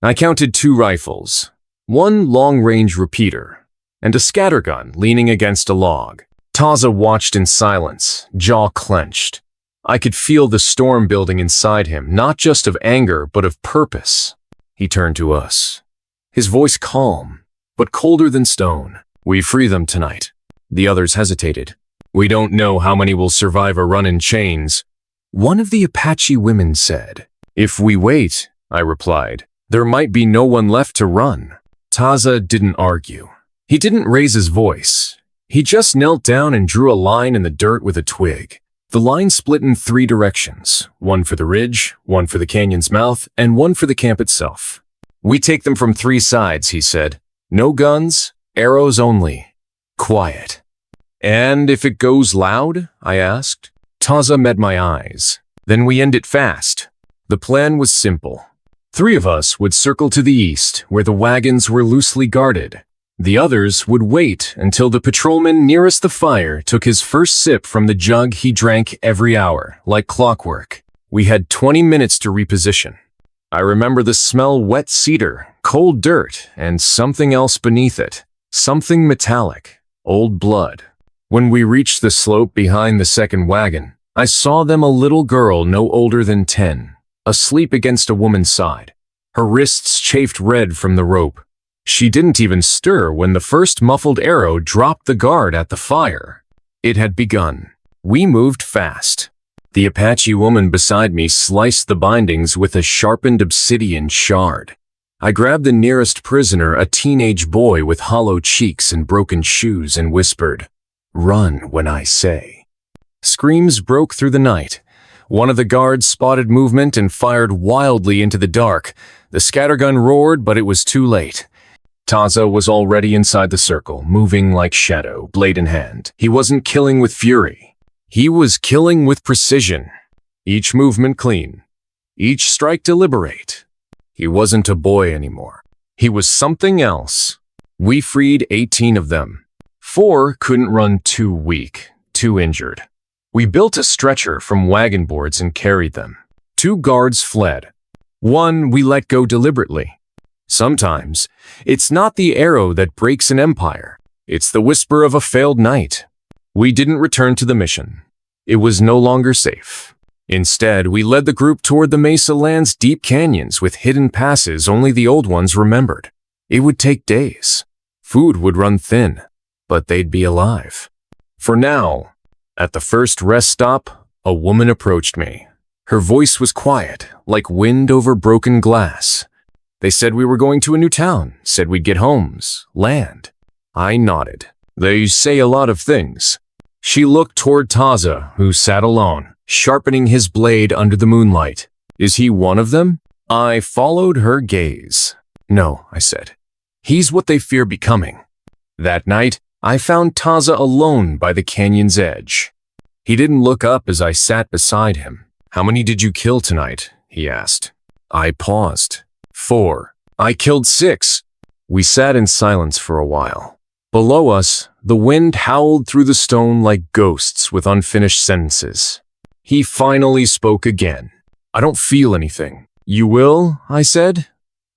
S1: I counted 2 rifles, 1 long-range repeater, and a scattergun leaning against a log. Taza watched in silence, jaw clenched. I could feel the storm building inside him, not just of anger, but of purpose. He turned to us, his voice calm, but colder than stone. We free them tonight. The others hesitated. We don't know how many will survive a run in chains. One of the Apache women said. If we wait, I replied, there might be no one left to run. Taza didn't argue. He didn't raise his voice. He just knelt down and drew a line in the dirt with a twig. The line split in 3 directions, 1 for the ridge, 1 for the canyon's mouth, and 1 for the camp itself. We take them from 3 sides, he said. No guns, arrows only. Quiet. And if it goes loud? I asked. Taza met my eyes. Then we end it fast. The plan was simple. 3 of us would circle to the east, where the wagons were loosely guarded. The others would wait until the patrolman nearest the fire took his first sip from the jug he drank every hour, like clockwork. We had 20 minutes to reposition. I remember the smell wet cedar, cold dirt, and something else beneath it. Something metallic. Old blood. When we reached the slope behind the second wagon, I saw them a little girl no older than 10, asleep against a woman's side. Her wrists chafed red from the rope. She didn't even stir when the first muffled arrow dropped the guard at the fire. It had begun. We moved fast. The Apache woman beside me sliced the bindings with a sharpened obsidian shard. I grabbed the nearest prisoner, a teenage boy with hollow cheeks and broken shoes, and whispered, "Run when I say." Screams broke through the night. One of the guards spotted movement and fired wildly into the dark. The scattergun roared, but it was too late. Taza was already inside the circle, moving like shadow, blade in hand. He wasn't killing with fury. He was killing with precision. Each movement clean. Each strike deliberate. He wasn't a boy anymore. He was something else. We freed 18 of them. 4 couldn't run, too weak, too injured. We built a stretcher from wagon boards and carried them. 2 guards fled. 1 we let go deliberately. Sometimes, it's not the arrow that breaks an empire. It's the whisper of a failed night. We didn't return to the mission. It was no longer safe. Instead, we led the group toward the Mesa Land's deep canyons with hidden passes only the old ones remembered. It would take days. Food would run thin, but they'd be alive. For now, at the first rest stop, a woman approached me. Her voice was quiet, like wind over broken glass. They said we were going to a new town, said we'd get homes, land. I nodded. They say a lot of things. She looked toward Taza, who sat alone. sharpening his blade under the moonlight. Is he one of them? I followed her gaze. No, I said. He's what they fear becoming. That night, I found Taza alone by the canyon's edge. He didn't look up as I sat beside him. How many did you kill tonight? He asked. I paused. 4. I killed 6. We sat in silence for a while. Below us, the wind howled through the stone like ghosts with unfinished sentences. He finally spoke again. I don't feel anything. You will? I said.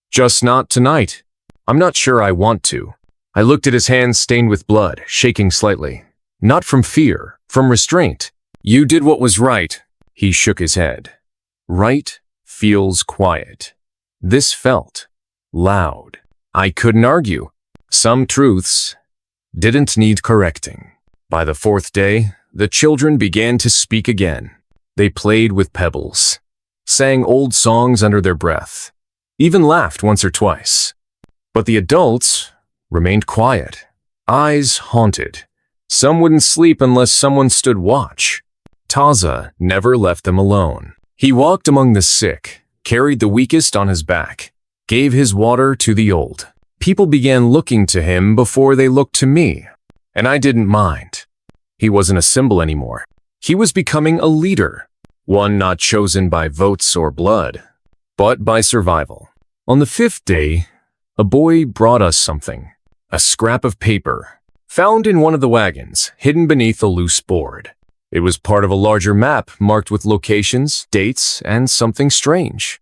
S1: Just not tonight. I'm not sure I want to. I looked at his hands stained with blood, shaking slightly. Not from fear, from restraint. You did what was right. He shook his head. Right feels quiet. This felt loud. I couldn't argue. Some truths didn't need correcting. By the 4th day, the children began to speak again. They played with pebbles, sang old songs under their breath, even laughed once or twice. But the adults remained quiet, eyes haunted. Some wouldn't sleep unless someone stood watch. Taza never left them alone. He walked among the sick, carried the weakest on his back, gave his water to the old. People began looking to him before they looked to me, and I didn't mind. He wasn't a symbol anymore. He was becoming a leader, one not chosen by votes or blood, but by survival. On the 5th day, a boy brought us something, a scrap of paper, found in one of the wagons, hidden beneath a loose board. It was part of a larger map marked with locations, dates, and something strange.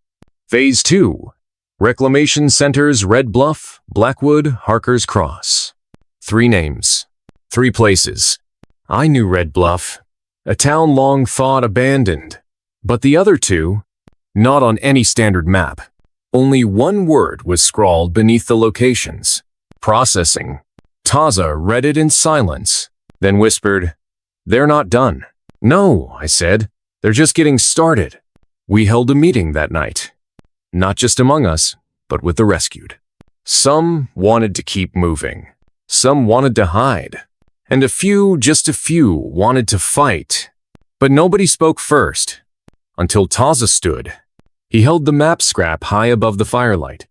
S1: Phase 2. Reclamation Centers Red Bluff, Blackwood, Harker's Cross. 3 names. 3 places. I knew Red Bluff, a town long thought abandoned. But the other 2, not on any standard map. Only one word was scrawled beneath the locations. Processing. Taza read it in silence, then whispered, They're not done. No, I said. They're just getting started. We held a meeting that night. Not just among us, but with the rescued. Some wanted to keep moving. Some wanted to hide. And a few, just a few, wanted to fight. But nobody spoke first, until Taza stood. He held the map scrap high above the firelight.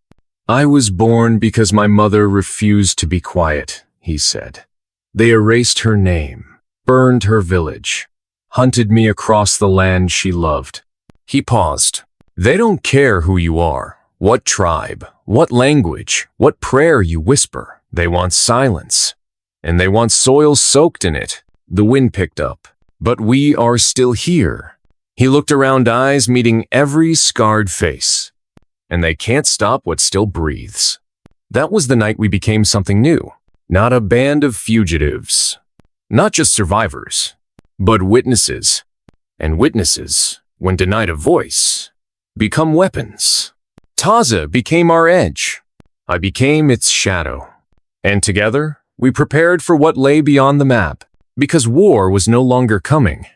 S1: I was born because my mother refused to be quiet, he said. They erased her name, burned her village, hunted me across the land she loved. He paused. They don't care who you are, what tribe, what language, what prayer you whisper. They want silence. And they want soil soaked in it. The wind picked up. But we are still here. He looked around, eyes meeting every scarred face. And they can't stop what still breathes. That was the night we became something new. Not a band of fugitives. Not just survivors, but witnesses. And witnesses, when denied a voice, become weapons. Taza became our edge. I became its shadow. And together, we prepared for what lay beyond the map. Because war was no longer coming.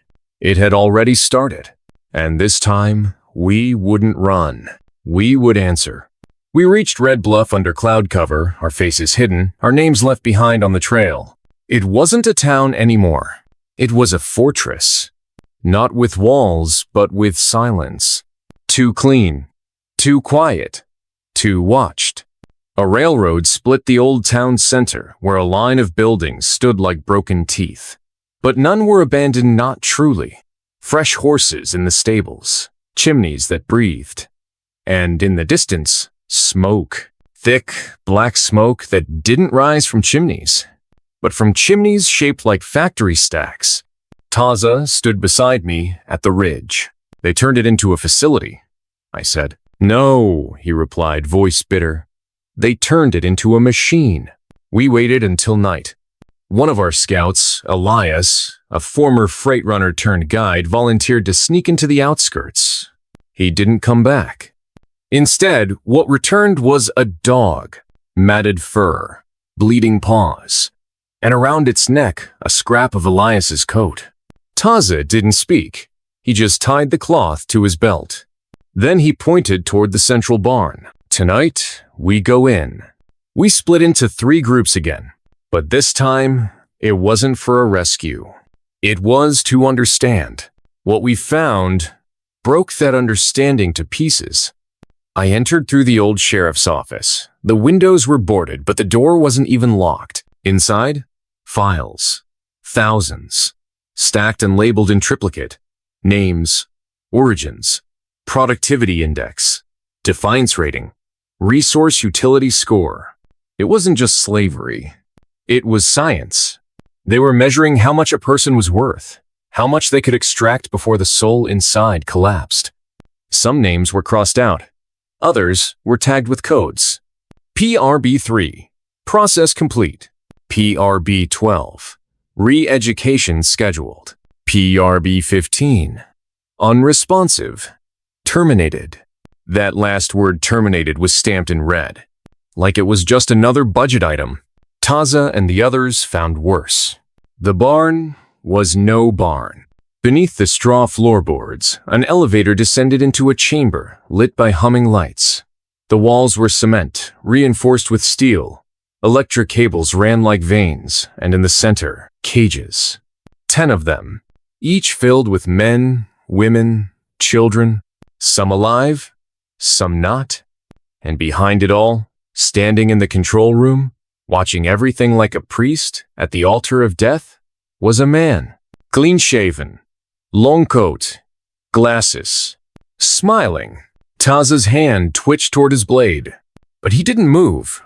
S1: It had already started. And this time, we wouldn't run. We would answer. We reached Red Bluff under cloud cover, our faces hidden, our names left behind on the trail. It wasn't a town anymore. It was a fortress. Not with walls, but with silence. Too clean. Too quiet. Too watched. A railroad split the old town center, where a line of buildings stood like broken teeth. But none were abandoned, not truly. Fresh horses in the stables, chimneys that breathed. And in the distance, smoke. Thick, black smoke that didn't rise from chimneys, but from chimneys shaped like factory stacks. Taza stood beside me at the ridge. They turned it into a facility, I said. No, he replied, voice bitter. They turned it into a machine. We waited until night. One of our scouts, Elias, a former freight runner turned guide, volunteered to sneak into the outskirts. He didn't come back. Instead, what returned was a dog, matted fur, bleeding paws, and around its neck, a scrap of Elias's coat. Taza didn't speak. He just tied the cloth to his belt. Then he pointed toward the central barn. Tonight, we go in. We split into 3 groups again. But this time, it wasn't for a rescue. It was to understand. What we found broke that understanding to pieces. I entered through the old sheriff's office. The windows were boarded, but the door wasn't even locked. Inside, files. Thousands. Stacked and labeled in triplicate. Names, origins, productivity index, defiance rating, resource utility score. It wasn't just slavery. It was science. They were measuring how much a person was worth, how much they could extract before the soul inside collapsed. Some names were crossed out. Others were tagged with codes. PRB3, process complete. PRB12, re-education scheduled. PRB15, unresponsive, terminated. That last word terminated was stamped in red, like it was just another budget item. Taza and the others found worse. The barn was no barn. Beneath the straw floorboards, an elevator descended into a chamber lit by humming lights. The walls were cement, reinforced with steel. Electric cables ran like veins, and in the center, cages. 10 of them, each filled with men, women, children, some alive, some not. And behind it all, standing in the control room, watching everything like a priest at the altar of death, was a man, clean-shaven, long coat, glasses, smiling. Taza's hand twitched toward his blade, but he didn't move.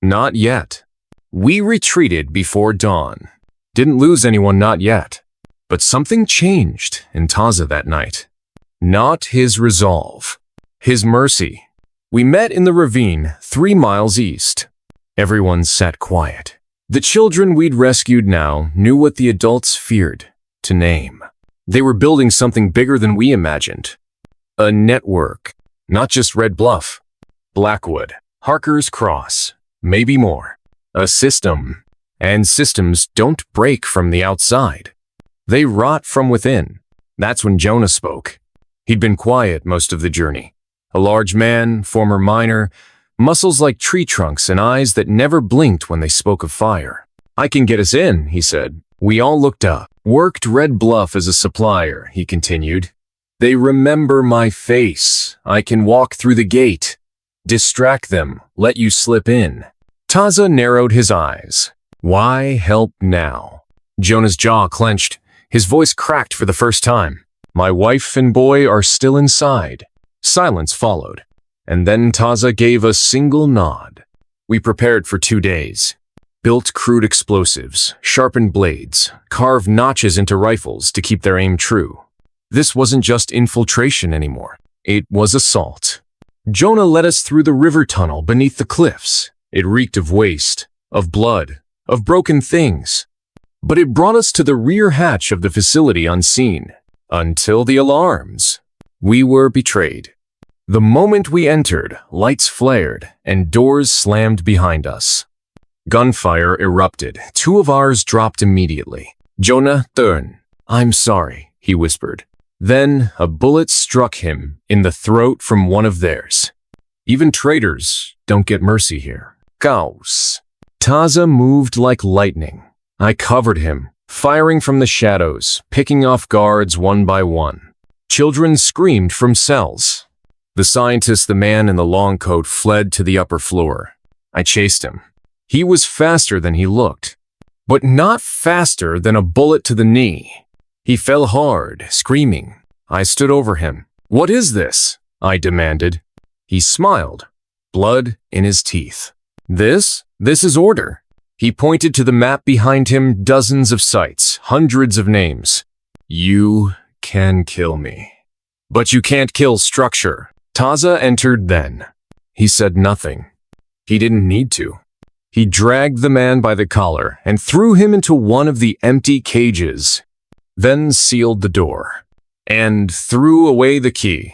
S1: Not yet. We retreated before dawn. Didn't lose anyone, not yet. But something changed in Taza that night. Not his resolve. His mercy. We met in the ravine 3 miles east. Everyone sat quiet. The children we'd rescued now knew what the adults feared to name. They were building something bigger than we imagined. A network. Not just Red Bluff. Blackwood. Harker's Cross. Maybe more. A system. And systems don't break from the outside. They rot from within. That's when Jonah spoke. He'd been quiet most of the journey. A large man, former miner, muscles like tree trunks and eyes that never blinked when they spoke of fire. "I can get us in," he said. We all looked up. "Worked Red Bluff as a supplier," he continued. "They remember my face. I can walk through the gate. Distract them. Let you slip in." Taza narrowed his eyes. Why help now? Jonah's jaw clenched. His voice cracked for the first time. "My wife and boy are still inside." Silence followed, and then Taza gave a single nod. We prepared for 2 days. Built crude explosives, sharpened blades, carved notches into rifles to keep their aim true. This wasn't just infiltration anymore. It was assault. Jonah led us through the river tunnel beneath the cliffs. It reeked of waste, of blood, of broken things. But it brought us to the rear hatch of the facility unseen. Until the alarms. We were betrayed. The moment we entered, lights flared and doors slammed behind us. Gunfire erupted. 2 of ours dropped immediately. "Jonah, turn." "I'm sorry," he whispered. Then a bullet struck him in the throat from one of theirs. Even traitors don't get mercy here. Chaos. Taza moved like lightning. I covered him, firing from the shadows, picking off guards one by one. Children screamed from cells. The scientist, the man in the long coat, fled to the upper floor. I chased him. He was faster than he looked, but not faster than a bullet to the knee. He fell hard, screaming. I stood over him. "What is this?" I demanded. He smiled, blood in his teeth. This is order." He pointed to the map behind him, dozens of sites, hundreds of names. "You can kill me, but you can't kill structure." Taza entered then. He said nothing. He didn't need to. He dragged the man by the collar and threw him into one of the empty cages, then sealed the door and threw away the key.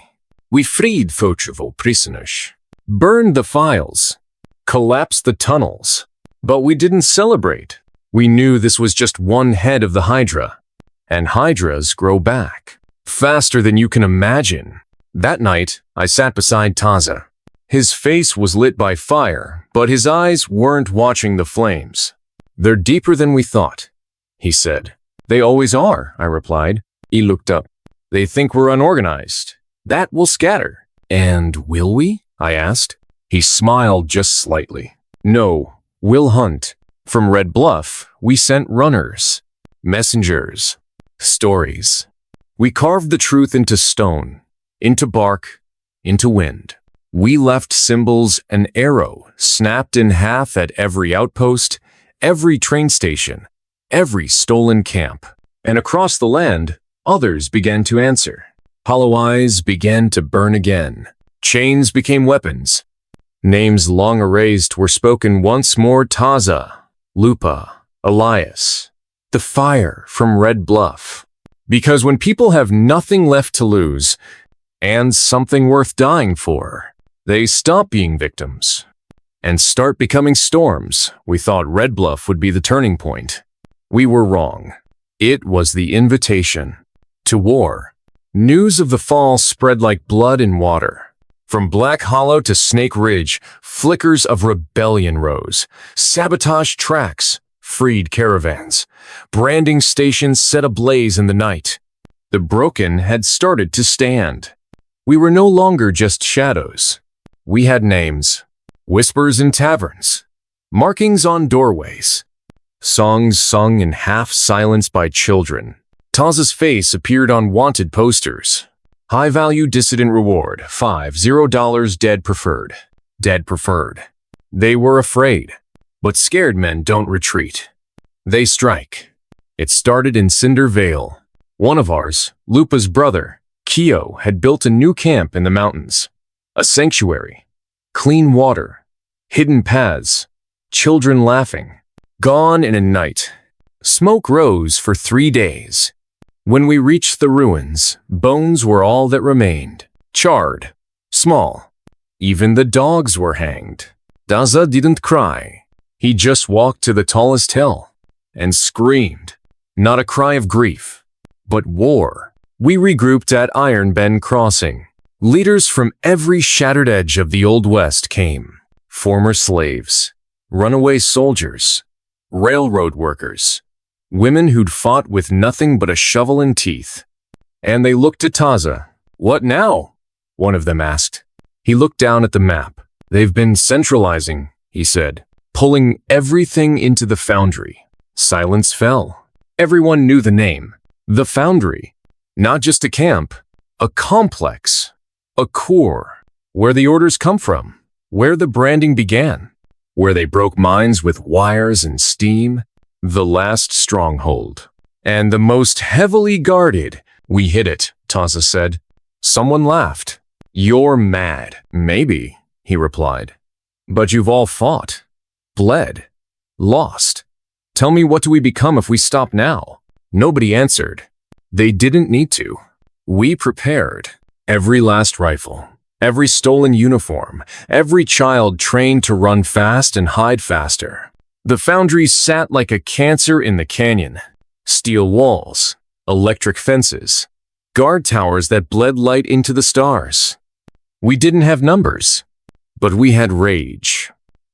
S1: We freed Fochovo prisoners, burned the files, collapsed the tunnels, but we didn't celebrate. We knew this was just one head of the Hydra, and Hydras grow back faster than you can imagine. That night, I sat beside Taza. His face was lit by fire, but his eyes weren't watching the flames. "They're deeper than we thought," he said. "They always are," I replied. He looked up. They think we're unorganized. That will scatter. And will we? I asked. He smiled just slightly. No, we'll hunt. From Red Bluff, we sent runners, messengers, stories. We carved the truth into stone, into bark, into wind. We left symbols, an arrow snapped in half at every outpost, every train station, every stolen camp. And across the land, others began to answer. Hollow eyes began to burn again. Chains became weapons. Names long erased were spoken once more. Taza, Lupa, Elias. The fire from Red Bluff. Because when people have nothing left to lose, and something worth dying for, they stop being victims and start becoming storms. We thought Red Bluff would be the turning point. We were wrong. It was the invitation to war. News of the fall spread like blood in water. From Black Hollow to Snake Ridge, flickers of rebellion rose. Sabotage tracks, freed caravans. Branding stations set ablaze in the night. The broken had started to stand. We were no longer just shadows. We had names. Whispers in taverns. Markings on doorways. Songs sung in half-silence by children. Taza's face appeared on wanted posters. High-value dissident reward, $50 dead preferred. Dead preferred. They were afraid. But scared men don't retreat. They strike. It started in Cinder Vale. One of ours, Lupa's brother, Kyo, had built a new camp in the mountains. A sanctuary. Clean water. Hidden paths. Children laughing. Gone in a night. Smoke rose for 3 days. When we reached the ruins, bones were all that remained. Charred. Small. Even the dogs were hanged. Taza didn't cry. He just walked to the tallest hill and screamed. Not a cry of grief, but war. We regrouped at Iron Bend Crossing. Leaders from every shattered edge of the Old West came. Former slaves, runaway soldiers, railroad workers, women who'd fought with nothing but a shovel and teeth. And they looked to Taza. What now? One of them asked. He looked down at the map. They've been centralizing, he said, pulling everything into the foundry. Silence fell. Everyone knew the name. The Foundry. Not just a camp, a complex, a core, where the orders come from, where the branding began, where they broke minds with wires and steam. The last stronghold. And the most heavily guarded. We hit it, Taza said. Someone laughed. You're mad. Maybe, he replied. But you've all fought. Bled. Lost. Tell me, what do we become if we stop now? Nobody answered. They didn't need to. We prepared. Every last rifle. Every stolen uniform. Every child trained to run fast and hide faster. The Foundry sat like a cancer in the canyon. Steel walls, electric fences, guard towers that bled light into the stars. We didn't have numbers, but we had rage.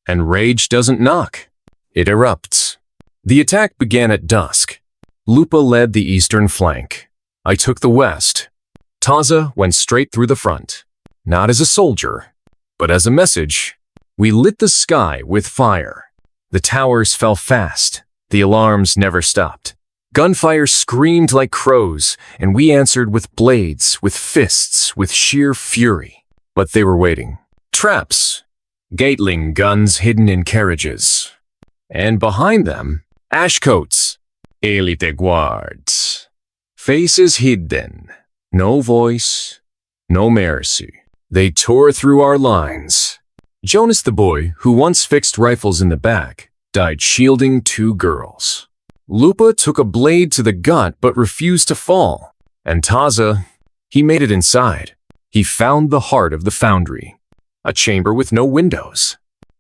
S1: And rage doesn't knock. It erupts. The attack began at dusk. Lupa led the eastern flank. I took the west. Taza went straight through the front. Not as a soldier, but as a message. We lit the sky with fire. The towers fell fast. The alarms never stopped. Gunfire screamed like crows, and we answered with blades, with fists, with sheer fury. But they were waiting. Traps. Gatling guns hidden in carriages. And behind them, ashcoats. Elite guards. Faces hidden. No voice. No mercy. They tore through our lines. Jonas the boy, who once fixed rifles in the back, died shielding 2 girls. Lupa took a blade to the gut but refused to fall. And Taza, he made it inside. He found the heart of the Foundry. A chamber with no windows.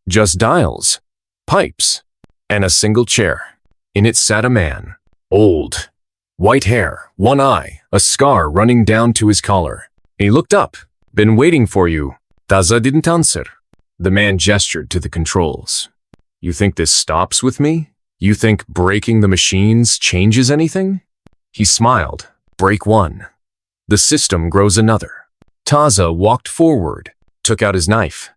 S1: Just dials, pipes, and a single chair. In it sat a man. Old. White hair, one eye, a scar running down to his collar. He looked up. Been waiting for you. Taza didn't answer. The man gestured to the controls. You think this stops with me? You think breaking the machines changes anything? He smiled. Break 1. the system grows another. Taza walked forward, took out his knife,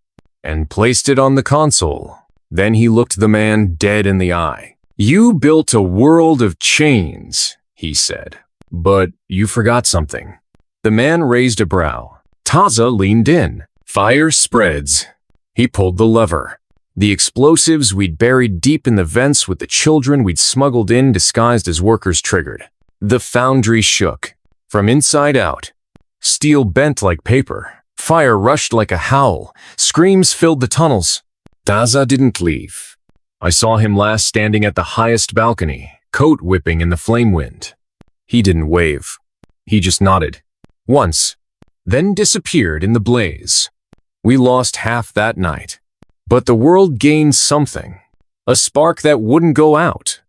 S1: and placed it on the console. Then he looked the man dead in the eye. "You built a world of chains," he said. "But you forgot something." The man raised a brow. Taza leaned in. "Fire spreads." He pulled the lever. The explosives we'd buried deep in the vents with the children we'd smuggled in disguised as workers triggered. The foundry shook. From inside out. Steel bent like paper. Fire rushed like a howl. Screams filled the tunnels. Taza didn't leave. I saw him last standing at the highest balcony, coat whipping in the flame wind. He didn't wave. He just nodded. Once. Then disappeared in the blaze. We lost half that night. But the world gained something. A spark that wouldn't go out.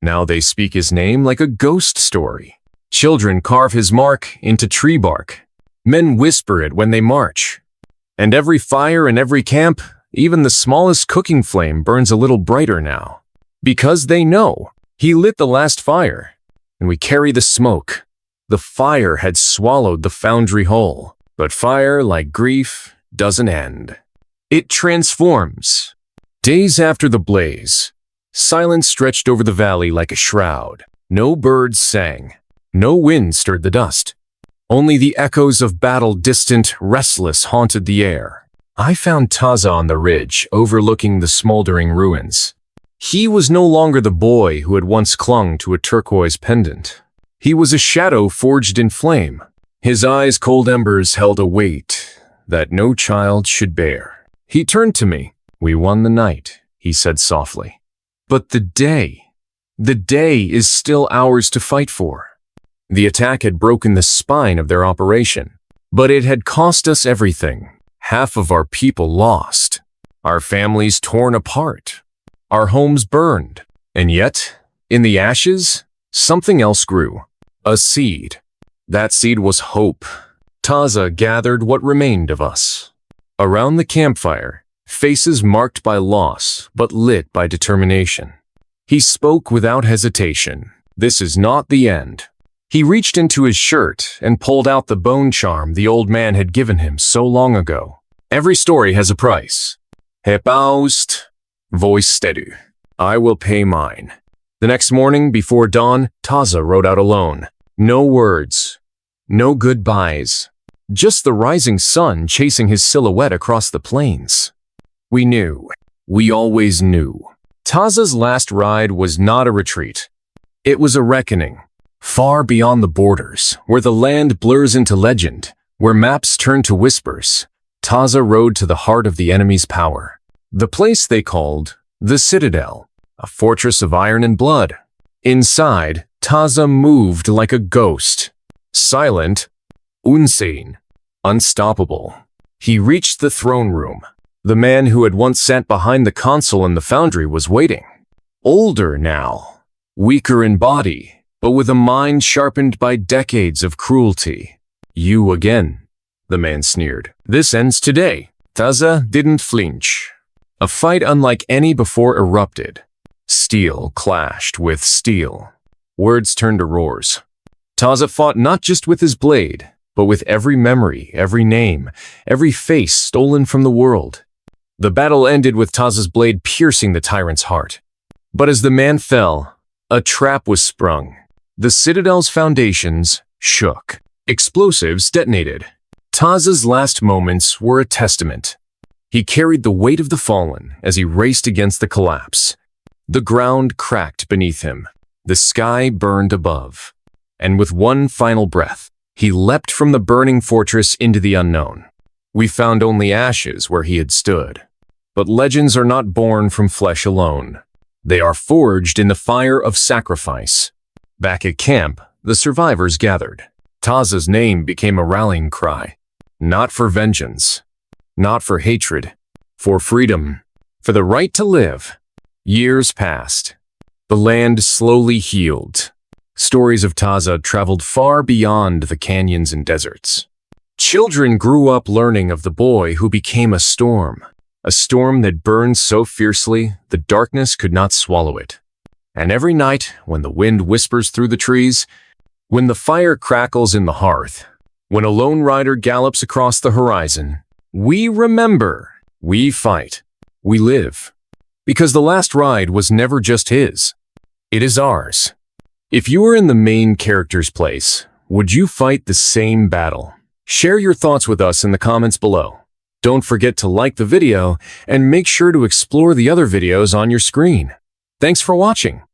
S1: Now they speak his name like a ghost story. Children carve his mark into tree bark. Men whisper it when they march. And every fire in every camp, even the smallest cooking flame, burns a little brighter now. Because they know he lit the last fire, and we carry the smoke. The fire had swallowed the foundry whole. But fire, like grief, doesn't end. It transforms. Days after the blaze, silence stretched over the valley like a shroud. No birds sang. No wind stirred the dust. Only the echoes of battle, distant, restless, haunted the air. I found Taza on the ridge, overlooking the smoldering ruins. He was no longer the boy who had once clung to a turquoise pendant. He was a shadow forged in flame. His eyes, cold embers, held a weight that no child should bear. He turned to me. "We won the night," he said softly. "But the day is still ours to fight for." The attack had broken the spine of their operation, but it had cost us everything. Half of our people lost, our families torn apart, our homes burned. And yet, in the ashes, something else grew. A seed. That seed was hope. Taza gathered what remained of us. Around the campfire, faces marked by loss, but lit by determination. He spoke without hesitation. "This is not the end." He reached into his shirt and pulled out the bone charm the old man had given him so long ago. "Every story has a price." He paused, voice steady. "I will pay mine." The next morning, before dawn, Taza rode out alone. No words. No goodbyes. Just the rising sun chasing his silhouette across the plains. We knew. We always knew. Taza's last ride was not a retreat. It was a reckoning. Far beyond the borders, where the land blurs into legend, where maps turn to whispers, Taza rode to the heart of the enemy's power. The place they called the Citadel, a fortress of iron and blood. Inside, Taza moved like a ghost. Silent, unseen, unstoppable. He reached the throne room. The man who had once sat behind the console in the foundry was waiting. Older now, weaker in body, but with a mind sharpened by decades of cruelty. "You again," the man sneered. "This ends today." Taza didn't flinch. A fight unlike any before erupted. Steel clashed with steel. Words turned to roars. Taza fought not just with his blade, but with every memory, every name, every face stolen from the world. The battle ended with Taza's blade piercing the tyrant's heart. But as the man fell, a trap was sprung. The Citadel's foundations shook. Explosives detonated. Taza's last moments were a testament. He carried the weight of the fallen as he raced against the collapse. The ground cracked beneath him. The sky burned above. And with one final breath, he leapt from the burning fortress into the unknown. We found only ashes where he had stood. But legends are not born from flesh alone. They are forged in the fire of sacrifice. Back at camp, the survivors gathered. Taza's name became a rallying cry. Not for vengeance. Not for hatred. For freedom. For the right to live. Years passed. The land slowly healed. Stories of Taza traveled far beyond the canyons and deserts. Children grew up learning of the boy who became a storm that burned so fiercely the darkness could not swallow it. And every night, when the wind whispers through the trees, when the fire crackles in the hearth, When a lone rider gallops across the horizon, we remember, we fight, we live. Because the last ride was never just his. It is ours. If you were in the main character's place, would you fight the same battle? Share your thoughts with us in the comments below. Don't forget to like the video and make sure to explore the other videos on your screen. Thanks for watching.